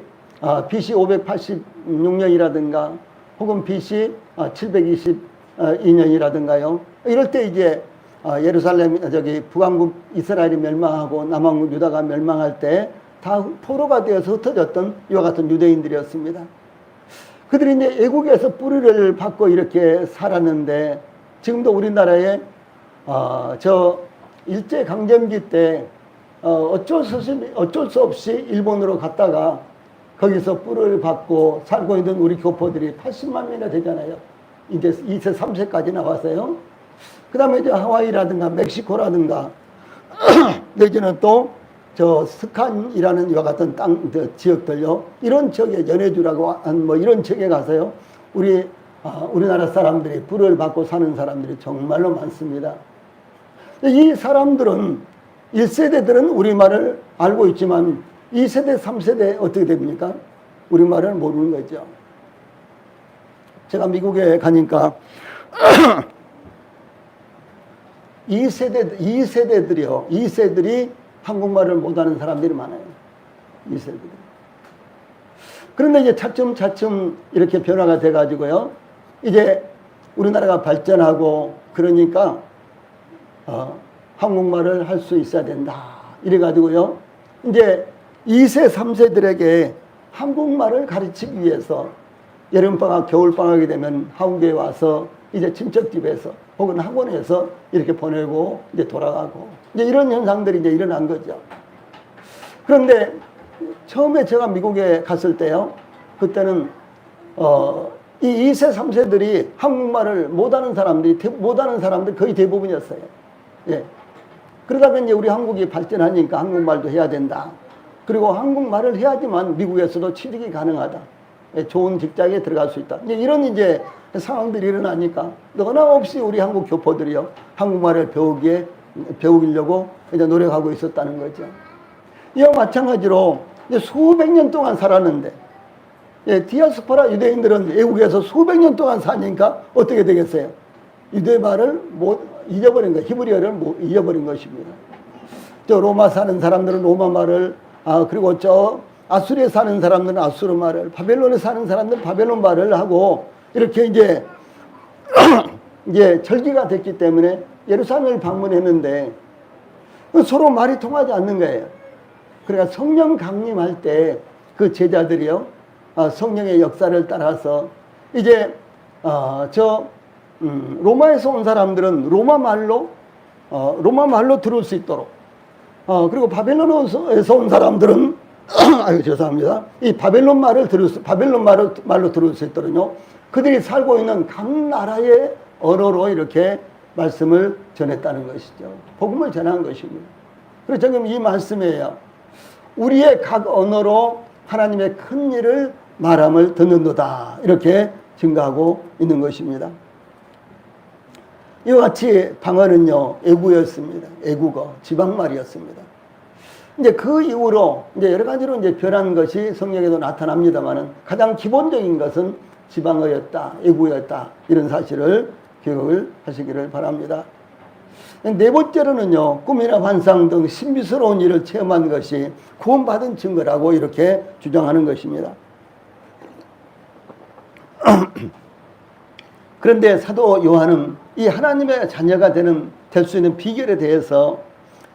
BC 586년이라든가 혹은 BC 722년이라든가요. 이럴 때 이제 예루살렘, 북왕국 이스라엘이 멸망하고 남왕국 유다가 멸망할 때 다 포로가 되어서 흩어졌던 이와 같은 유대인들이었습니다. 그들이 이제 애국에서 뿌리를 받고 이렇게 살았는데, 지금도 우리나라에 저 일제강점기 때 어쩔 수 없이 일본으로 갔다가 거기서 뿌리를 받고 살고 있는 우리 교포들이 80만 명이나 되잖아요. 이제 2세, 3세까지 나왔어요. 그 다음에 이제 하와이라든가 멕시코라든가 내지는 또 저 스칸이라는 이와 같은 땅, 지역들요. 이런 지역에 연해주라고 한 뭐 이런 지역에 가서요. 우리나라 사람들이 불을 받고 사는 사람들이 정말로 많습니다. 이 사람들은 1세대들은 우리말을 알고 있지만 2세대, 3세대 어떻게 됩니까? 우리말을 모르는 거죠. 제가 미국에 가니까 2세들이 한국말을 못하는 사람들이 많아요. 2세들이. 그런데 이제 차츰 이렇게 변화가 돼가지고요. 이제 우리나라가 발전하고 그러니까 한국말을 할 수 있어야 된다. 이래가지고요. 이제 2세, 3세들에게 한국말을 가르치기 위해서 여름방학, 겨울방학이 되면 한국에 와서 이제 친척집에서 혹은 학원에서 이렇게 보내고 이제 돌아가고 이제 이런 현상들이 이제 일어난 거죠. 그런데 처음에 제가 미국에 갔을 때요. 그때는 이 2세, 3세들이 한국말을 못하는 사람들 거의 대부분이었어요. 예. 그러다가 이제 우리 한국이 발전하니까 한국말도 해야 된다. 그리고 한국말을 해야지만 미국에서도 취직이 가능하다. 예, 좋은 직장에 들어갈 수 있다. 이런 이제 상황들이 일어나니까 너나 없이 우리 한국 교포들이요. 한국말을 배우려고 이제 노력하고 있었다는 거죠. 이와 마찬가지로 이제 수백 년 동안 살았는데, 예, 디아스포라 유대인들은 외국에서 수백 년 동안 사니까 어떻게 되겠어요? 유대말을 잊어버린 거, 히브리어를 잊어버린 것입니다. 저 로마 사는 사람들은 로마 말을, 그리고 저 아수르에 사는 사람들은 아수르 말을, 바벨론에 사는 사람들은 바벨론 말을 하고 이렇게 이제 절기가 됐기 때문에 예루살렘을 방문했는데 서로 말이 통하지 않는 거예요. 그러니까 성령 강림할 때 그 제자들이요, 성령의 역사를 따라서 이제 로마에서 온 사람들은 로마 말로 들을 수 있도록, 그리고 바벨론에서 온 사람들은 죄송합니다. 이 바벨론 말로 들을 수 있도록요. 그들이 살고 있는 각 나라의 언어로 이렇게 말씀을 전했다는 것이죠. 복음을 전한 것입니다. 그래서 지금 이 말씀이에요. 우리의 각 언어로 하나님의 큰 일을 말함을 듣는도다. 이렇게 증가하고 있는 것입니다. 이와 같이 방언은요, 애국어였습니다. 애국어, 지방말이었습니다. 이제 그 이후로 이제 여러 가지로 이제 변한 것이 성경에도 나타납니다만은 가장 기본적인 것은 지방어였다, 애국어였다, 이런 사실을 기억을 하시기를 바랍니다. 네 번째로는요, 꿈이나 환상 등 신비스러운 일을 체험한 것이 구원받은 증거라고 이렇게 주장하는 것입니다. 그런데 사도 요한은 이 하나님의 자녀가 될 수 있는 비결에 대해서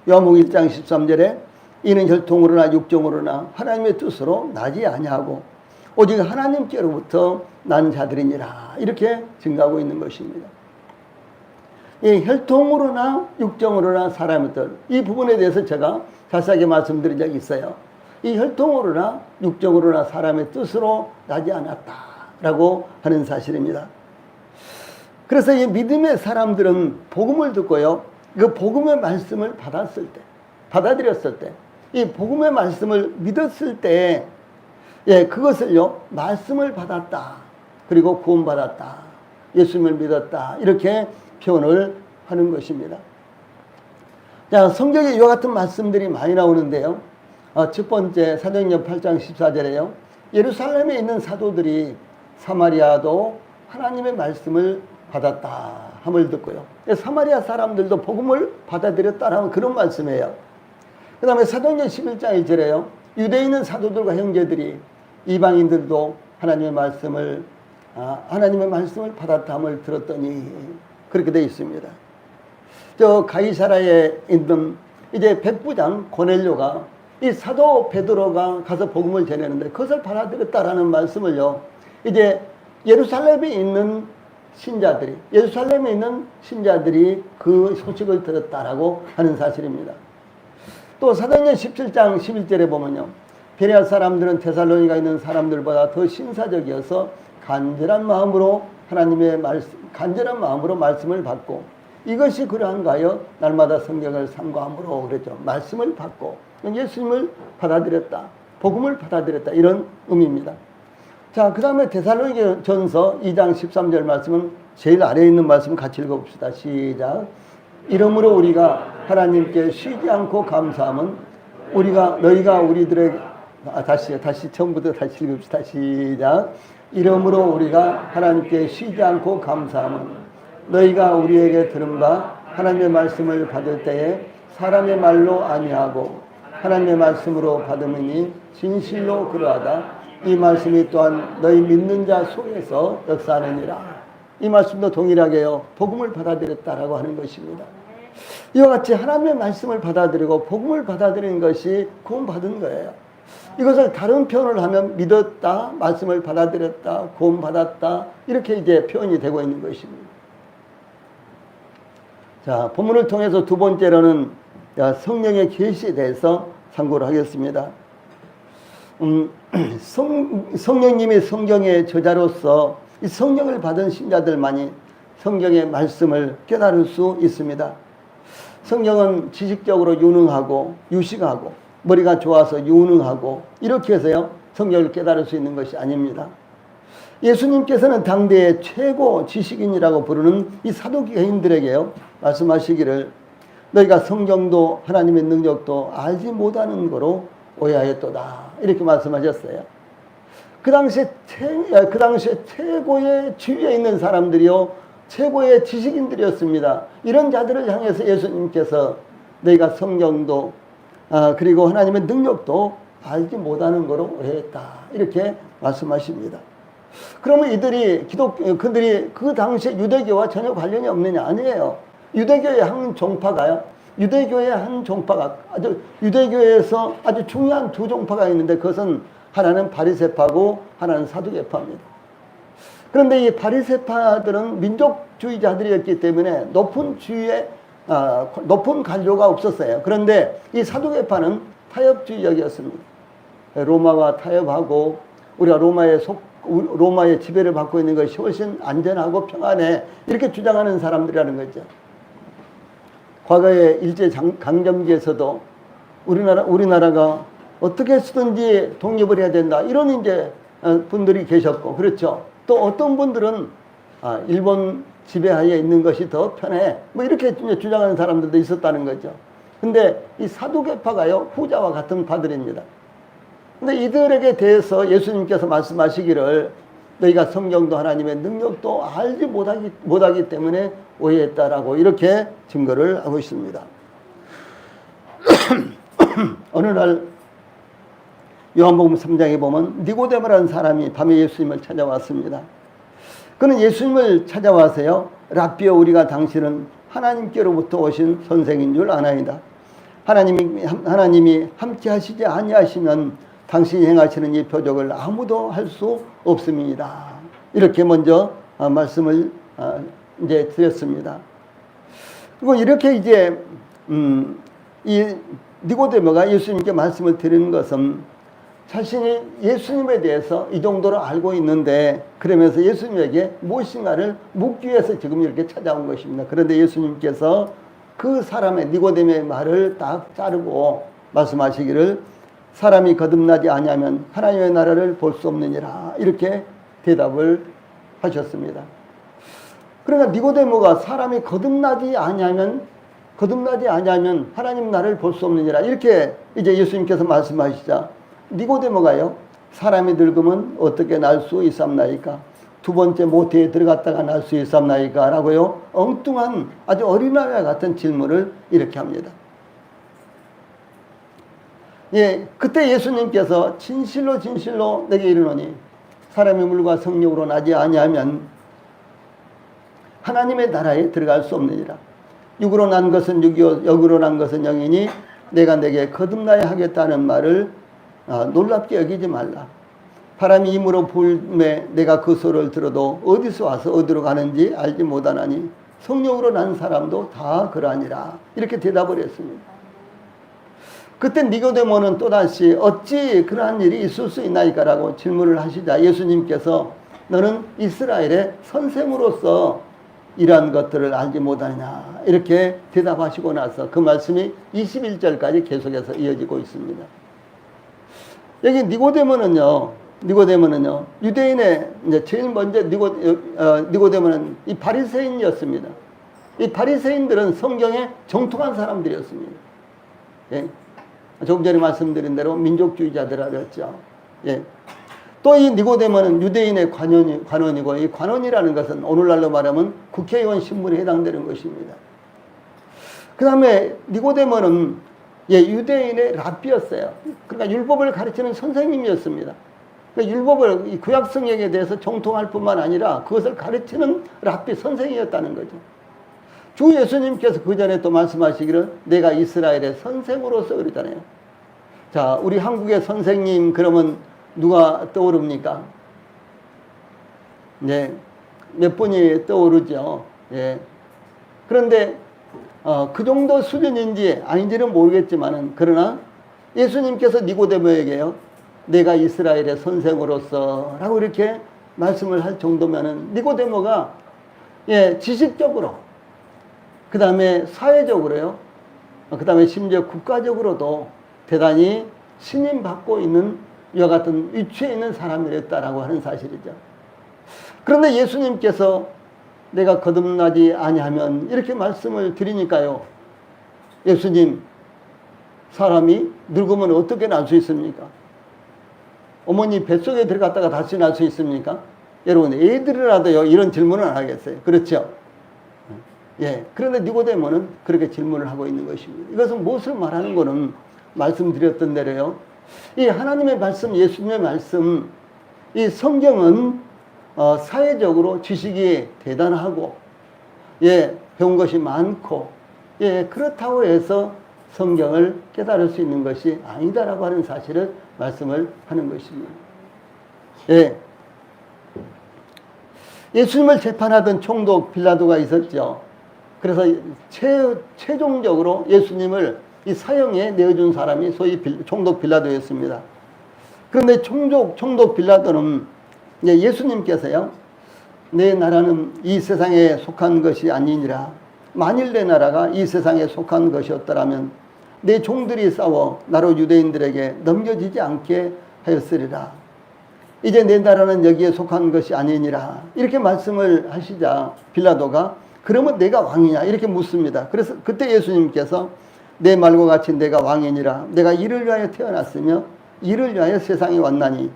요한복음 1장 13절에 이는 혈통으로나 육정으로나 하나님의 뜻으로 나지 아니하고 오직 하나님께로부터 난 자들이니라, 이렇게 증가하고 있는 것입니다. 이 혈통으로나 육정으로나 사람의 뜻, 이 부분에 대해서 제가 자세하게 말씀드린 적이 있어요. 이 혈통으로나 육정으로나 사람의 뜻으로 나지 않았다, 라고 하는 사실입니다. 그래서 이 믿음의 사람들은 복음을 듣고요, 그 복음의 말씀을 받아들였을 때, 이 복음의 말씀을 믿었을 때, 그것을요, 말씀을 받았다, 그리고 구원받았다, 예수님을 믿었다, 이렇게 표현을 하는 것입니다. 자, 성경에 이와 같은 말씀들이 많이 나오는데요. 첫 번째 사도행전 8장 14절에요. 예루살렘에 있는 사도들이 사마리아도 하나님의 말씀을 받았다 함을 듣고요. 사마리아 사람들도 복음을 받아들였다라는 그런 말씀이에요. 그 다음에 사도행전 11장 1절에요. 유대에 있는 사도들과 형제들이 이방인들도 하나님의 말씀을 받았다 함을 들었더니, 그렇게 되어 있습니다. 저 가이사라에 있는 이제 백부장 고넬료가 이 사도 베드로가 가서 복음을 전했는데 그것을 받아들였다라는 말씀을요, 이제 예루살렘에 있는 신자들이 그 소식을 들었다라고 하는 사실입니다. 또 사도행전 17장 11절에 보면요, 베레아 사람들은 데살로니가 있는 사람들보다 더 신사적이어서 간절한 마음으로 말씀을 받고, 이것이 그러한가 하여 날마다 성경을 삼가함으로 그랬죠. 말씀을 받고 예수님을 받아들였다, 복음을 받아들였다, 이런 의미입니다. 자, 그 다음에 데살로니가전서 2장 13절 말씀은 제일 아래에 있는 말씀 같이 읽어봅시다. 시작. 이러므로 우리가 하나님께 쉬지 않고 감사함은 너희가 우리들에게 다시 처음부터 다시 읽읍시다. 시작. 이러므로 우리가 하나님께 쉬지 않고 감사함은 너희가 우리에게 들은 바 하나님의 말씀을 받을 때에 사람의 말로 아니하고 하나님의 말씀으로 받음이니 진실로 그러하다. 이 말씀이 또한 너희 믿는 자 속에서 역사하느니라. 이 말씀도 동일하게요, 복음을 받아들였다라고 하는 것입니다. 이와 같이 하나님의 말씀을 받아들이고 복음을 받아들이는 것이 구원받은 거예요. 이것을 다른 표현을 하면 믿었다, 말씀을 받아들였다, 구원받았다, 이렇게 이제 표현이 되고 있는 것입니다. 자, 본문을 통해서 두 번째로는 성령의 계시에 대해서 참고를 하겠습니다. 성령님이 성경의 저자로서 이 성령을 받은 신자들만이 성경의 말씀을 깨달을 수 있습니다. 성경은 지식적으로 유능하고 유식하고 머리가 좋아서 유능하고 이렇게 해서요, 성경을 깨달을 수 있는 것이 아닙니다. 예수님께서는 당대의 최고 지식인이라고 부르는 이 사도계인들에게요, 말씀하시기를 너희가 성경도 하나님의 능력도 알지 못하는 거로 오해하였도다, 이렇게 말씀하셨어요. 그 당시에 최고의 지위에 있는 사람들이요, 최고의 지식인들이었습니다. 이런 자들을 향해서 예수님께서 너희가 성경도 그리고 하나님의 능력도 알지 못하는 거로 오해했다, 이렇게 말씀하십니다. 그러면 그들이 그 당시에 유대교와 전혀 관련이 없느냐? 아니에요. 유대교의 한 종파가 유대교에서 아주 중요한 두 종파가 있는데, 그것은 하나는 바리새파고 하나는 사두개파입니다. 그런데 이 바리새파들은 민족주의자들이었기 때문에 높은 관료가 없었어요. 그런데 이 사두개파는 타협주의적이었습니다. 로마와 타협하고 우리가 로마의 지배를 받고 있는 것이 훨씬 안전하고 평안해, 이렇게 주장하는 사람들이라는 거죠. 과거에 일제강점기에서도 우리나라가 어떻게 해서든지 독립을 해야 된다, 이런 이제 분들이 계셨고, 그렇죠. 또 어떤 분들은 일본 지배하에 있는 것이 더 편해, 뭐 이렇게 주장하는 사람들도 있었다는 거죠. 근데 이 사두개파가요, 후자와 같은 파들입니다. 근데 이들에게 대해서 예수님께서 말씀하시기를 너희가 성경도 하나님의 능력도 알지 못하기 때문에 오해했다라고 이렇게 증거를 하고 있습니다. 어느 날 요한복음 3장에 보면 니고데모라는 사람이 밤에 예수님을 찾아왔습니다. 그는 예수님을 찾아와서요, 랍비여, 우리가 당신은 하나님께로부터 오신 선생인 줄 아나이다. 하나님이 함께 하시지 아니하시면 당신이 행하시는 이 표적을 아무도 할 수 없음이다. 이렇게 먼저 말씀을 이제 드렸습니다. 그리고 이렇게 이제 이 니고데모가 예수님께 말씀을 드리는 것은 자신이 예수님에 대해서 이 정도로 알고 있는데 그러면서 예수님에게 무엇인가를 묻기 위해서 지금 이렇게 찾아온 것입니다. 그런데 예수님께서 그 사람의 니고데모의 말을 딱 자르고 말씀하시기를 사람이 거듭나지 아니하면 하나님의 나라를 볼 수 없느니라 이렇게 대답을 하셨습니다. 그러니까 니고데모가 사람이 거듭나지 아니하면 하나님 나라를 볼 수 없느니라 이렇게 이제 예수님께서 말씀하시자 니고데모가요 사람이 늙으면 어떻게 날 수 있삼나이까 두 번째 모태에 들어갔다가 날 수 있삼나이까 라고요 엉뚱한 아주 어린아이와 같은 질문을 이렇게 합니다. 예, 그때 예수님께서 진실로 진실로 내게 이르노니 사람의 물과 성령으로 나지 아니하면 하나님의 나라에 들어갈 수 없느니라. 육으로 난 것은 육이요 영으로 난 것은 영이니 내가 내게 거듭나야 하겠다는 말을 놀랍게 여기지 말라. 바람이 힘으로 불매 내가 그 소리를 들어도 어디서 와서 어디로 가는지 알지 못하나니 성령으로 난 사람도 다 그러하니라. 이렇게 대답을 했습니다. 그때 니고데모는 또다시 어찌 그러한 일이 있을 수 있나이까 라고 질문을 하시자 예수님께서 너는 이스라엘의 선생으로서 이러한 것들을 알지 못하느냐 이렇게 대답하시고 나서 그 말씀이 21절까지 계속해서 이어지고 있습니다. 여기 니고데모는요 유대인의 이제 제일 먼저 니고데모는 이 바리새인이었습니다. 이 바리새인들은 성경에 정통한 사람들이었습니다. 예. 조금 전에 말씀드린 대로 민족주의자들이라 그랬죠. 예. 또 이 니고데모는 유대인의 관원이고 이 관원이라는 것은 오늘날로 말하면 국회의원 신분에 해당되는 것입니다. 그 다음에 니고데모는 유대인의 랍비였어요. 그러니까 율법을 가르치는 선생님이었습니다. 그러니까 율법을 이 구약성경에 대해서 정통할 뿐만 아니라 그것을 가르치는 랍비 선생이었다는 거죠. 주 예수님께서 그 전에 또 말씀하시기를 내가 이스라엘의 선생으로서 그러잖아요. 자, 우리 한국의 선생님 그러면 누가 떠오릅니까? 네, 몇 분이 떠오르죠. 예. 그런데 그 정도 수준인지 아닌지는 모르겠지만은 그러나 예수님께서 니고데모에게요, 내가 이스라엘의 선생으로서라고 이렇게 말씀을 할 정도면은 니고데모가 지식적으로 그 다음에 사회적으로요, 그 다음에 심지어 국가적으로도 대단히 신임받고 있는 이와 같은 위치에 있는 사람이었다라고 하는 사실이죠. 그런데 예수님께서 내가 거듭나지 아니하면 이렇게 말씀을 드리니까요, 예수님, 사람이 늙으면 어떻게 날 수 있습니까? 어머니 뱃속에 들어갔다가 다시 날 수 있습니까? 여러분, 애들이라도요 이런 질문은 안 하겠어요. 그렇죠? 예. 그런데 니고데모는 그렇게 질문을 하고 있는 것입니다. 이것은 무엇을 말하는 거는 말씀드렸던 대로요, 이 하나님의 말씀, 예수님의 말씀, 이 성경은 사회적으로 지식이 대단하고 배운 것이 많고 그렇다고 해서 성경을 깨달을 수 있는 것이 아니다라고 하는 사실을 말씀을 하는 것입니다. 예수님을 재판하던 총독 빌라도가 있었죠. 그래서 최종적으로 예수님을 이 사형에 내어준 사람이 소위 총독 빌라도였습니다. 그런데 총독 빌라도는 예수님께서요, 내 나라는 이 세상에 속한 것이 아니니라. 만일 내 나라가 이 세상에 속한 것이었더라면 내 종들이 싸워 나로 유대인들에게 넘겨지지 않게 하였으리라. 이제 내 나라는 여기에 속한 것이 아니니라. 이렇게 말씀을 하시자 빌라도가 그러면 내가 왕이냐 이렇게 묻습니다. 그래서 그때 예수님께서 내 말과 같이 내가 왕이니라. 내가 이를 위하여 태어났으며 이를 위하여 세상에 왔나니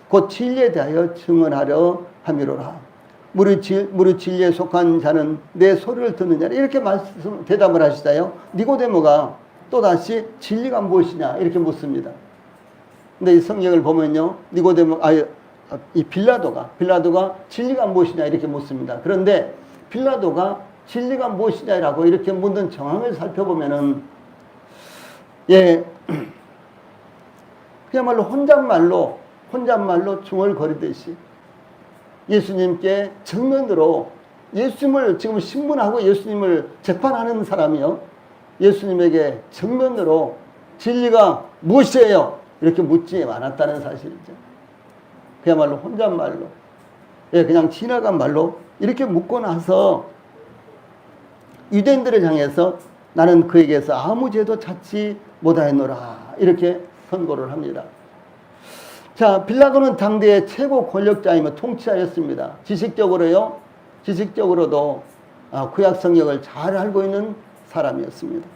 곧 진리에 대하여 증언하려 함이로라. 무릇 진리에 속한 자는 내 소리를 듣느냐 이렇게 대답을 하시다요. 니고데모가 또다시 진리가 무엇이냐 이렇게 묻습니다. 근데 이 성경을 보면요, 이 빌라도가 진리가 무엇이냐 이렇게 묻습니다. 그런데 빌라도가 진리가 무엇이냐라고 이렇게 묻는 정황을 살펴보면은 그야말로 혼잣말로 중얼거리듯이 예수님께 정면으로 예수님을 지금 신문하고 예수님을 재판하는 사람이요, 예수님에게 정면으로 진리가 무엇이에요? 이렇게 묻지 않았다는 사실이죠. 그야말로 혼잣말로, 그냥 지나간 말로 이렇게 묻고 나서 유대인들을 향해서 나는 그에게서 아무 죄도 찾지 못하였노라 이렇게 선고를 합니다. 자, 빌라도는 당대의 최고 권력자이며 통치자였습니다. 지식적으로도 구약 성경을 잘 알고 있는 사람이었습니다.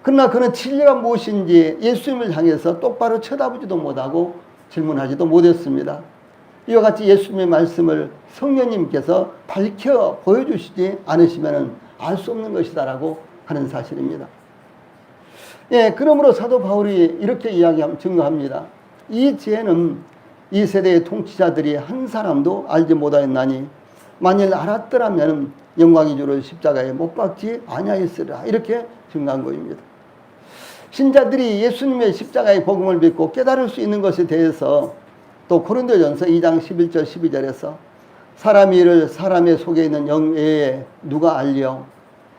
그러나 그는 진리가 무엇인지 예수님을 향해서 똑바로 쳐다보지도 못하고 질문하지도 못했습니다. 이와 같이 예수님의 말씀을 성령님께서 밝혀 보여주시지 않으시면 알 수 없는 것이다라고 하는 사실입니다. 그러므로 사도 바울이 이렇게 증거합니다. 이 지혜는 이 세대의 통치자들이 한 사람도 알지 못하였나니 만일 알았더라면 영광의 주를 십자가에 못 박지 아니하였으리라 이렇게 증거한 것입니다. 신자들이 예수님의 십자가의 복음을 믿고 깨달을 수 있는 것에 대해서 또 고린도전서 2장 11절 12절에서 사람의 일을 사람의 속에 있는 영 외에 누가 알려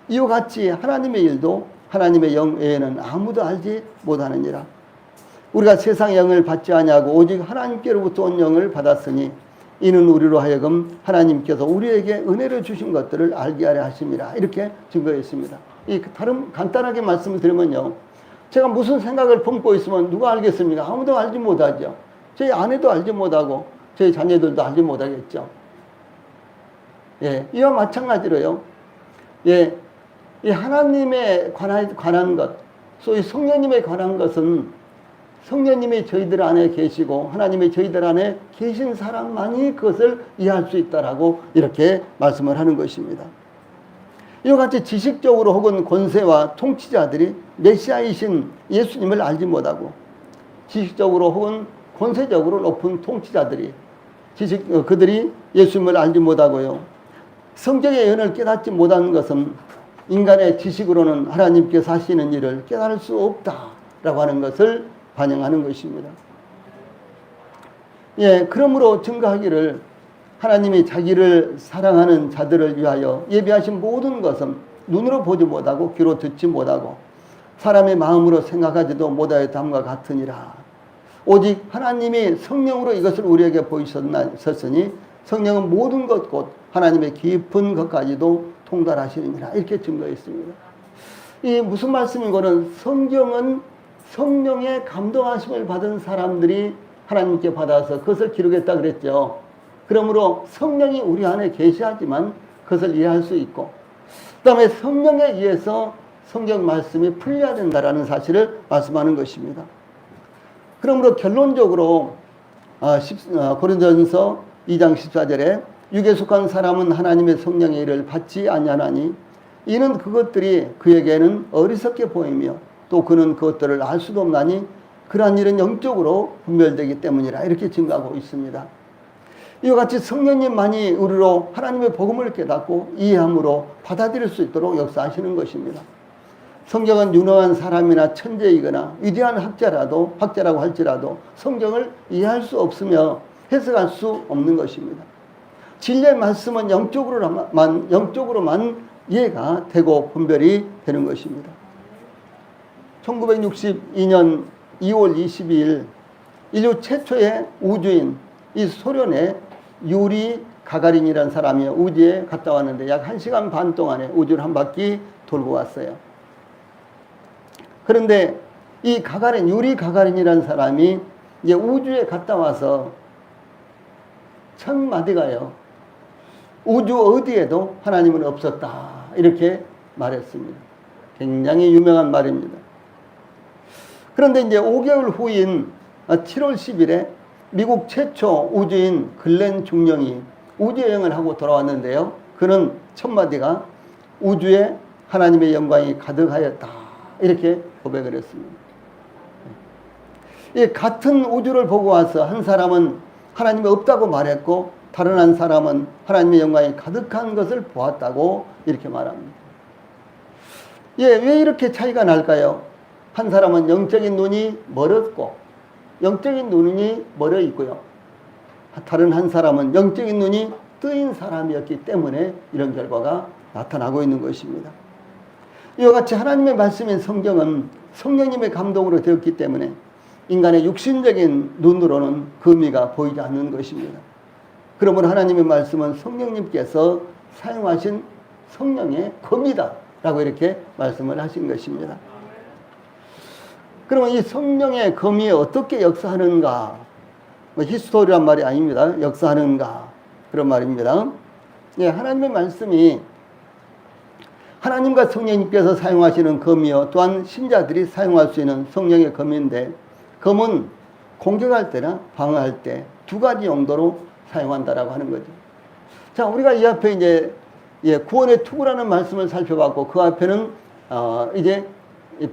이와 같이 하나님의 일도 하나님의 영 외에는 아무도 알지 못하느니라. 우리가 세상의 영을 받지 아니하고 오직 하나님께로부터 온 영을 받았으니 이는 우리로 하여금 하나님께서 우리에게 은혜를 주신 것들을 알게 하려 하심이라 이렇게 증거했습니다. 다른 간단하게 말씀을 드리면요, 제가 무슨 생각을 품고 있으면 누가 알겠습니까? 아무도 알지 못하죠. 저희 아내도 알지 못하고 저희 자녀들도 알지 못하겠죠. 이와 마찬가지로요, 이 하나님에 관한 것, 소위 성령님에 관한 것은 성령님이 저희들 안에 계시고 하나님이 저희들 안에 계신 사람만이 그것을 이해할 수 있다라고 이렇게 말씀을 하는 것입니다. 이와 같이 지식적으로 혹은 권세와 통치자들이 메시아이신 예수님을 알지 못하고 지식적으로 혹은 권세적으로 높은 통치자들이 그들이 예수님을 알지 못하고요, 성경의 예언을 깨닫지 못하는 것은 인간의 지식으로는 하나님께서 하시는 일을 깨달을 수 없다라고 하는 것을 반영하는 것입니다. 그러므로 증거하기를 하나님이 자기를 사랑하는 자들을 위하여 예비하신 모든 것은 눈으로 보지 못하고 귀로 듣지 못하고 사람의 마음으로 생각하지도 못하였다함과 같으니라. 오직 하나님이 성령으로 이것을 우리에게 보이셨으니 성령은 모든 것 곧 하나님의 깊은 것까지도 통달하시느니라 이렇게 증거했습니다. 이 무슨 말씀인고는 성경은 성령의 감동하심을 받은 사람들이 하나님께 받아서 그것을 기록했다 그랬죠. 그러므로 성령이 우리 안에 계시하지만 그것을 이해할 수 있고 그 다음에 성령에 의해서 성경 말씀이 풀려야 된다라는 사실을 말씀하는 것입니다. 그러므로 결론적으로 고린도전서 2장 14절에 육에 속한 사람은 하나님의 성령의 일을 받지 아니하나니 이는 그것들이 그에게는 어리석게 보이며 또 그는 그것들을 알 수도 없나니 그러한 일은 영적으로 분별되기 때문이라 이렇게 증거하고 있습니다. 이와 같이 성령님만이 우리로 하나님의 복음을 깨닫고 이해함으로 받아들일 수 있도록 역사하시는 것입니다. 성경은 유능한 사람이나 천재이거나 위대한 학자라고 할지라도 성경을 이해할 수 없으며 해석할 수 없는 것입니다. 진리의 말씀은 영적으로만 이해가 되고 분별이 되는 것입니다. 1962년 2월 22일 인류 최초의 우주인 이 소련의 유리 가가린이라는 사람이 우주에 갔다 왔는데 약 1시간 반 동안에 우주를 한 바퀴 돌고 왔어요. 그런데 이 유리 가가린이라는 사람이 이제 우주에 갔다 와서 첫 마디가요, 우주 어디에도 하나님은 없었다 이렇게 말했습니다. 굉장히 유명한 말입니다. 그런데 이제 5개월 후인 7월 10일에 미국 최초 우주인 글렌 중령이 우주여행을 하고 돌아왔는데요, 그는 첫 마디가 우주에 하나님의 영광이 가득하였다 이렇게 고백을 했습니다. 이 같은 우주를 보고 와서 한 사람은 하나님이 없다고 말했고 다른 한 사람은 하나님의 영광이 가득한 것을 보았다고 이렇게 말합니다. 왜 이렇게 차이가 날까요? 한 사람은 영적인 눈이 멀었고 영적인 눈이 멀어 있고요, 다른 한 사람은 영적인 눈이 뜨인 사람이었기 때문에 이런 결과가 나타나고 있는 것입니다. 이와 같이 하나님의 말씀인 성경은 성령님의 감동으로 되었기 때문에 인간의 육신적인 눈으로는 금이가 보이지 않는 것입니다. 그러므로 하나님의 말씀은 성령님께서 사용하신 성령의 검이다 라고 이렇게 말씀을 하신 것입니다. 그러면 이 성령의 검이 어떻게 역사하는가? 뭐 히스토리란 말이 아닙니다. 역사하는가? 그런 말입니다. 예, 하나님의 말씀이 하나님과 성령님께서 사용하시는 검이요, 또한 신자들이 사용할 수 있는 성령의 검인데, 검은 공격할 때나 방어할 때 두 가지 용도로 사용한다라고 하는 거죠. 자, 우리가 이 앞에 이제 구원의 투구라는 말씀을 살펴봤고, 그 앞에는 이제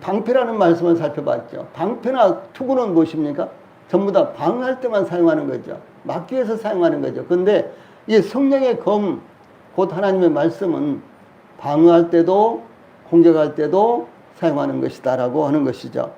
방패라는 말씀을 살펴봤죠. 방패나 투구는 무엇입니까? 전부 다 방어할 때만 사용하는 거죠. 막기 위해서 사용하는 거죠. 그런데 이 성령의 검, 곧 하나님의 말씀은 방어할 때도 공격할 때도 사용하는 것이다라고 하는 것이죠.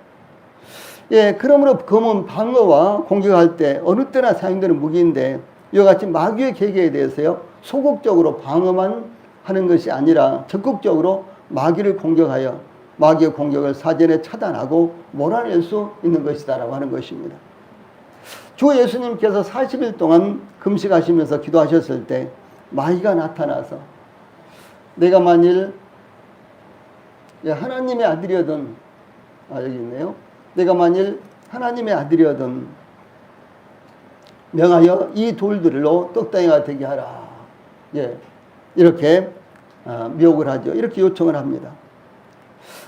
예, 그러므로 검은 방어와 공격할 때 어느 때나 사용되는 무기인데, 이와 같이 마귀의 계계에 대해서요, 소극적으로 방어만 하는 것이 아니라 적극적으로 마귀를 공격하여 마귀의 공격을 사전에 차단하고 몰아낼 수 있는 것이다라고 하는 것입니다. 주 예수님께서 40일 동안 금식하시면서 기도하셨을 때 마귀가 나타나서 내가 만일 하나님의 아들이거든, 여기 있네요. 내가 만일 하나님의 아들이거든 명하여 이 돌들로 떡덩이가 되게 하라. 예, 이렇게 미혹을 하죠. 이렇게 요청을 합니다.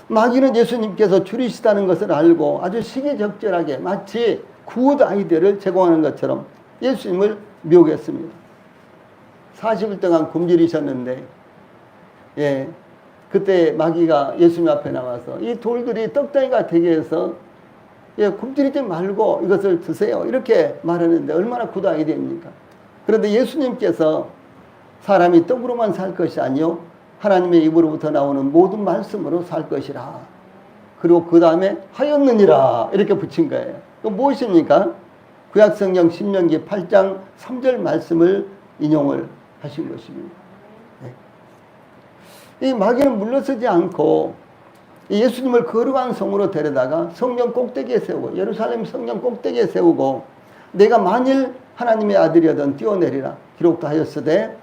마귀는 예수님께서 줄이시다는 것을 알고 아주 시기적절하게 마치 굿 아이디어를 제공하는 것처럼 예수님을 미혹했습니다. 40일 동안 굶주리셨는데, 예, 그때 마귀가 예수님 앞에 나와서 이 돌들이 떡덩이가 되게 해서 굶주리지 말고 이것을 드세요, 이렇게 말하는데 얼마나 굿 아이디어입니까? 그런데 예수님께서 사람이 떡으로만 살 것이 아니요 하나님의 입으로부터 나오는 모든 말씀으로 살 것이라. 그리고 그 다음에 하였느니라 이렇게 붙인 거예요. 또 무엇입니까? 구약성경 신명기 8장 3절 말씀을 인용을 하신 것입니다. 이 마귀는 물러서지 않고 예수님을 거룩한 성으로 데려다가 성령 꼭대기에 세우고, 예루살렘 성령 꼭대기에 세우고, 내가 만일 하나님의 아들이거든 뛰어내리라 기록도 하였으되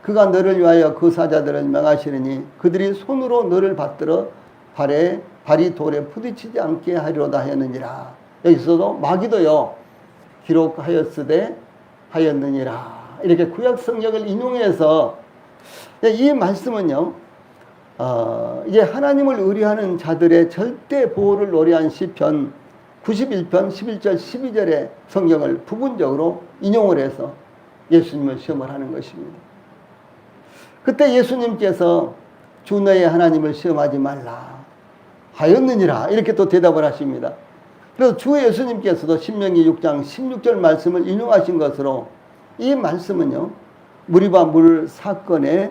그가 너를 위하여 그 사자들을 명하시느니 그들이 손으로 너를 받들어 발이 돌에 부딪히지 않게 하리로다 하였느니라. 여기서도 마귀도요, 기록하였으되 하였느니라 이렇게 구약 성경을 인용해서, 이 말씀은요, 이제 하나님을 의뢰하는 자들의 절대 보호를 노래한 시편 91편 11절 12절의 성경을 부분적으로 인용을 해서 예수님을 시험을 하는 것입니다. 그때 예수님께서 주 너의 하나님을 시험하지 말라 하였느니라 이렇게 또 대답을 하십니다. 그래서 주 예수님께서도 신명기 6장 16절 말씀을 인용하신 것으로 이 말씀은요, 무리바 물 사건이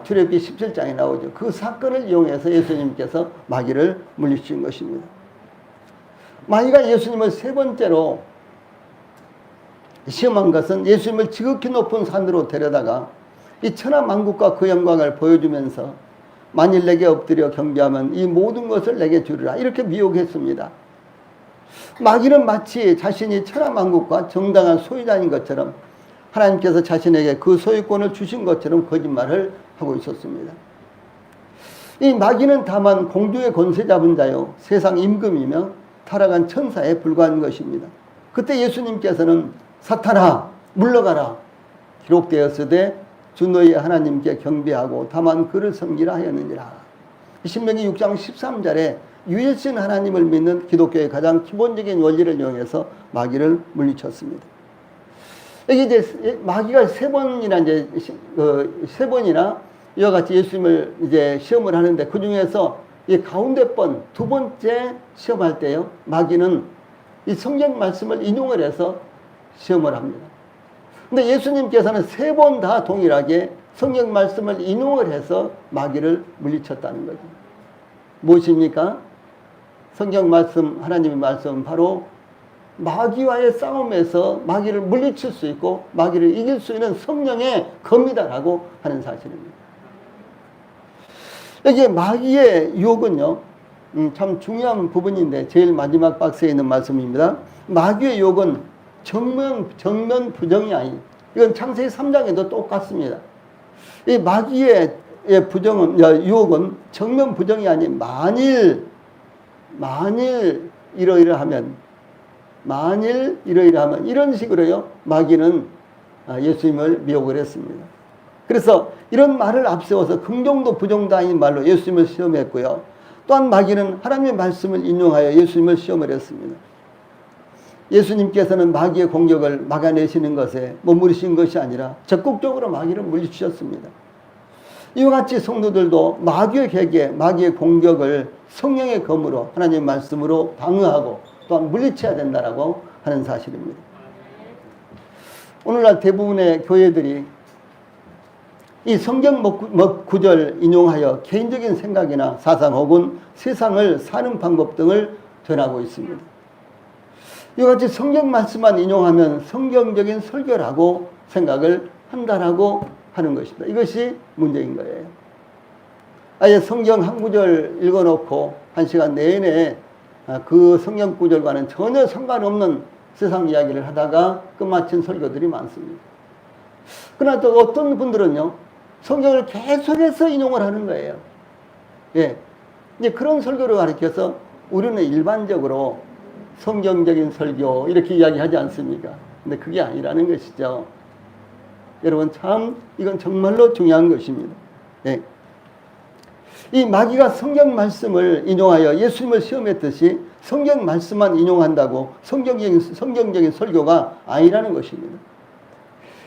출애굽기 17장에 나오죠. 그 사건을 이용해서 예수님께서 마귀를 물리치신 것입니다. 마귀가 예수님을 세 번째로 시험한 것은 예수님을 지극히 높은 산으로 데려다가 이 천하만국과 그 영광을 보여주면서 만일 내게 엎드려 경배하면 이 모든 것을 내게 주리라 이렇게 미혹했습니다. 마귀는 마치 자신이 천하만국과 정당한 소유자인 것처럼 하나님께서 자신에게 그 소유권을 주신 것처럼 거짓말을 하고 있었습니다. 이 마귀는 다만 공중의 권세 잡은 자요 세상 임금이며 타락한 천사에 불과한 것입니다. 그때 예수님께서는 사탄아 물러가라 기록되었으되 주 너희 하나님께 경배하고 다만 그를 섬기라 하였느니라. 신명기 6장 13절에 유일신 하나님을 믿는 기독교의 가장 기본적인 원리를 이용해서 마귀를 물리쳤습니다. 여기 이제 마귀가 세 번이나 이와 같이 예수님을 이제 시험을 하는데, 그 중에서 이 가운데 두 번째 시험할 때요, 마귀는 이 성경 말씀을 인용을 해서 시험을 합니다. 근데 예수님께서는 세 번 다 동일하게 성경 말씀을 인용을 해서 마귀를 물리쳤다는 거죠. 무엇입니까? 성경 말씀, 하나님의 말씀은 바로 마귀와의 싸움에서 마귀를 물리칠 수 있고 마귀를 이길 수 있는 성령의 검이다라고 하는 사실입니다. 여기 마귀의 유혹은요, 참 중요한 부분인데 제일 마지막 박스에 있는 말씀입니다. 마귀의 유혹은 정면 부정이 아닌, 이건 창세기 3장에도 똑같습니다. 이 마귀의 유혹은 정면 부정이 아닌 만일 이러이러하면 이런 식으로요 마귀는 예수님을 미혹을 했습니다. 그래서 이런 말을 앞세워서 긍정도 부정도 아닌 말로 예수님을 시험했고요. 또한 마귀는 하나님의 말씀을 인용하여 예수님을 시험을 했습니다. 예수님께서는 마귀의 공격을 막아내시는 것에 머무르신 것이 아니라 적극적으로 마귀를 물리치셨습니다. 이와 같이 성도들도 마귀의 계계, 마귀의 공격을 성령의 검으로 하나님의 말씀으로 방어하고 또한 물리쳐야 된다라고 하는 사실입니다. 오늘날 대부분의 교회들이 이 성경 구절 인용하여 개인적인 생각이나 사상 혹은 세상을 사는 방법 등을 전하고 있습니다. 이와 같이 성경 말씀만 인용하면 성경적인 설교라고 생각을 한다라고 하는 것입니다. 이것이 문제인 거예요. 아예 성경 한 구절 읽어놓고 한 시간 내내 그 성경 구절과는 전혀 상관없는 세상 이야기를 하다가 끝마친 설교들이 많습니다. 그러나 또 어떤 분들은요, 성경을 계속해서 인용을 하는 거예요. 예. 이제 그런 설교를 가르쳐서 우리는 일반적으로 성경적인 설교 이렇게 이야기하지 않습니까? 근데 그게 아니라는 것이죠. 여러분 참 이건 정말로 중요한 것입니다. 예. 이 마귀가 성경 말씀을 인용하여 예수님을 시험했듯이 성경 말씀만 인용한다고 성경적인 설교가 아니라는 것입니다.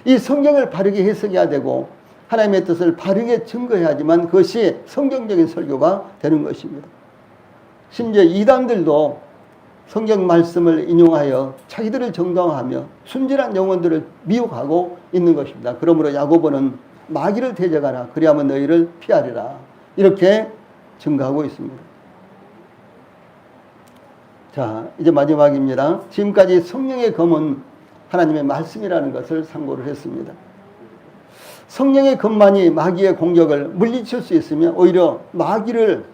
이 성경을 바르게 해석해야 되고 하나님의 뜻을 바르게 증거해야지만 그것이 성경적인 설교가 되는 것입니다. 심지어 이단들도 성경 말씀을 인용하여 자기들을 정당화하며 순진한 영혼들을 미혹하고 있는 것입니다. 그러므로 야고보는 마귀를 대적하라 그리하면 너희를 피하리라 이렇게 증거하고 있습니다. 자, 이제 마지막입니다. 지금까지 성령의 검은 하나님의 말씀이라는 것을 상고를 했습니다. 성령의 검만이 마귀의 공격을 물리칠 수 있으면 오히려 마귀를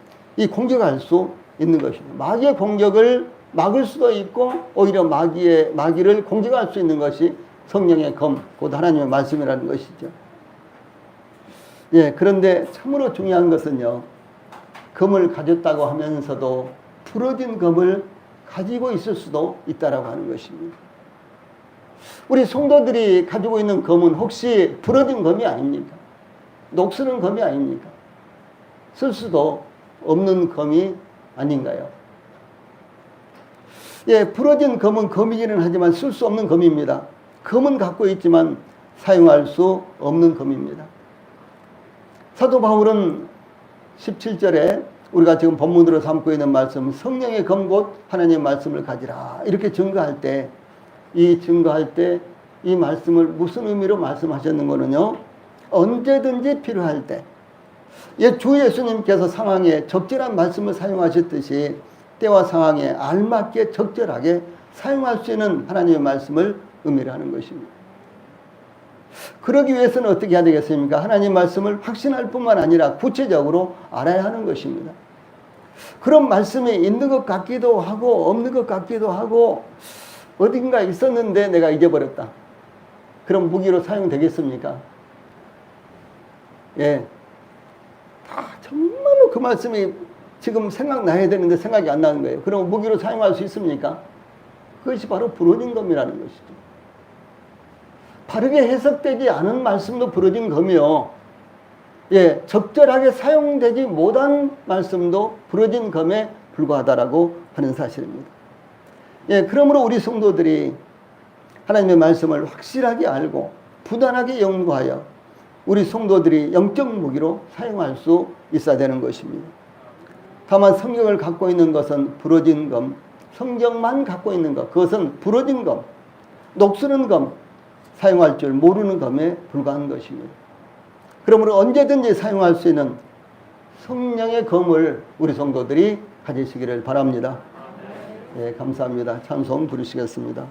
공격할 수 있는 것입니다. 마귀의 공격을 막을 수도 있고 오히려 마귀를 공격할 수 있는 것이 성령의 검, 곧 하나님의 말씀이라는 것이죠. 예, 그런데 참으로 중요한 것은요, 검을 가졌다고 하면서도 부러진 검을 가지고 있을 수도 있다라고 하는 것입니다. 우리 성도들이 가지고 있는 검은 혹시 부러진 검이 아닙니까? 녹슬은 검이 아닙니까? 쓸 수도 없는 검이 아닌가요? 예, 부러진 검은 검이기는 하지만 쓸 수 없는 검입니다. 검은 갖고 있지만 사용할 수 없는 검입니다. 사도 바울은 17절에 우리가 지금 본문으로 삼고 있는 말씀, 성령의 검 곧 하나님의 말씀을 가지라 이렇게 증거할 때 이 말씀을 무슨 의미로 말씀하셨는 거는요, 언제든지 필요할 때, 주 예수님께서 상황에 적절한 말씀을 사용하셨듯이 때와 상황에 알맞게 적절하게 사용할 수 있는 하나님의 말씀을 의미를 하는 것입니다. 그러기 위해서는 어떻게 해야 되겠습니까? 하나님의 말씀을 확신할 뿐만 아니라 구체적으로 알아야 하는 것입니다. 그런 말씀이 있는 것 같기도 하고 없는 것 같기도 하고 어딘가 있었는데 내가 잊어버렸다. 그럼 무기로 사용되겠습니까? 예. 정말로 그 말씀이 지금 생각나야 되는데 생각이 안 나는 거예요. 그럼 무기로 사용할 수 있습니까? 그것이 바로 부러진 검이라는 것이죠. 바르게 해석되지 않은 말씀도 부러진 검이요. 예, 적절하게 사용되지 못한 말씀도 부러진 검에 불과하다라고 하는 사실입니다. 예, 그러므로 우리 성도들이 하나님의 말씀을 확실하게 알고 부단하게 연구하여 우리 성도들이 영적 무기로 사용할 수 있어야 되는 것입니다. 다만 성경을 갖고 있는 것은 부러진 검, 성경만 갖고 있는 것, 그것은 부러진 검, 녹슬은 검, 사용할 줄 모르는 검에 불과한 것입니다. 그러므로 언제든지 사용할 수 있는 성령의 검을 우리 성도들이 가지시기를 바랍니다. 예, 감사합니다. 찬송 부르시겠습니다.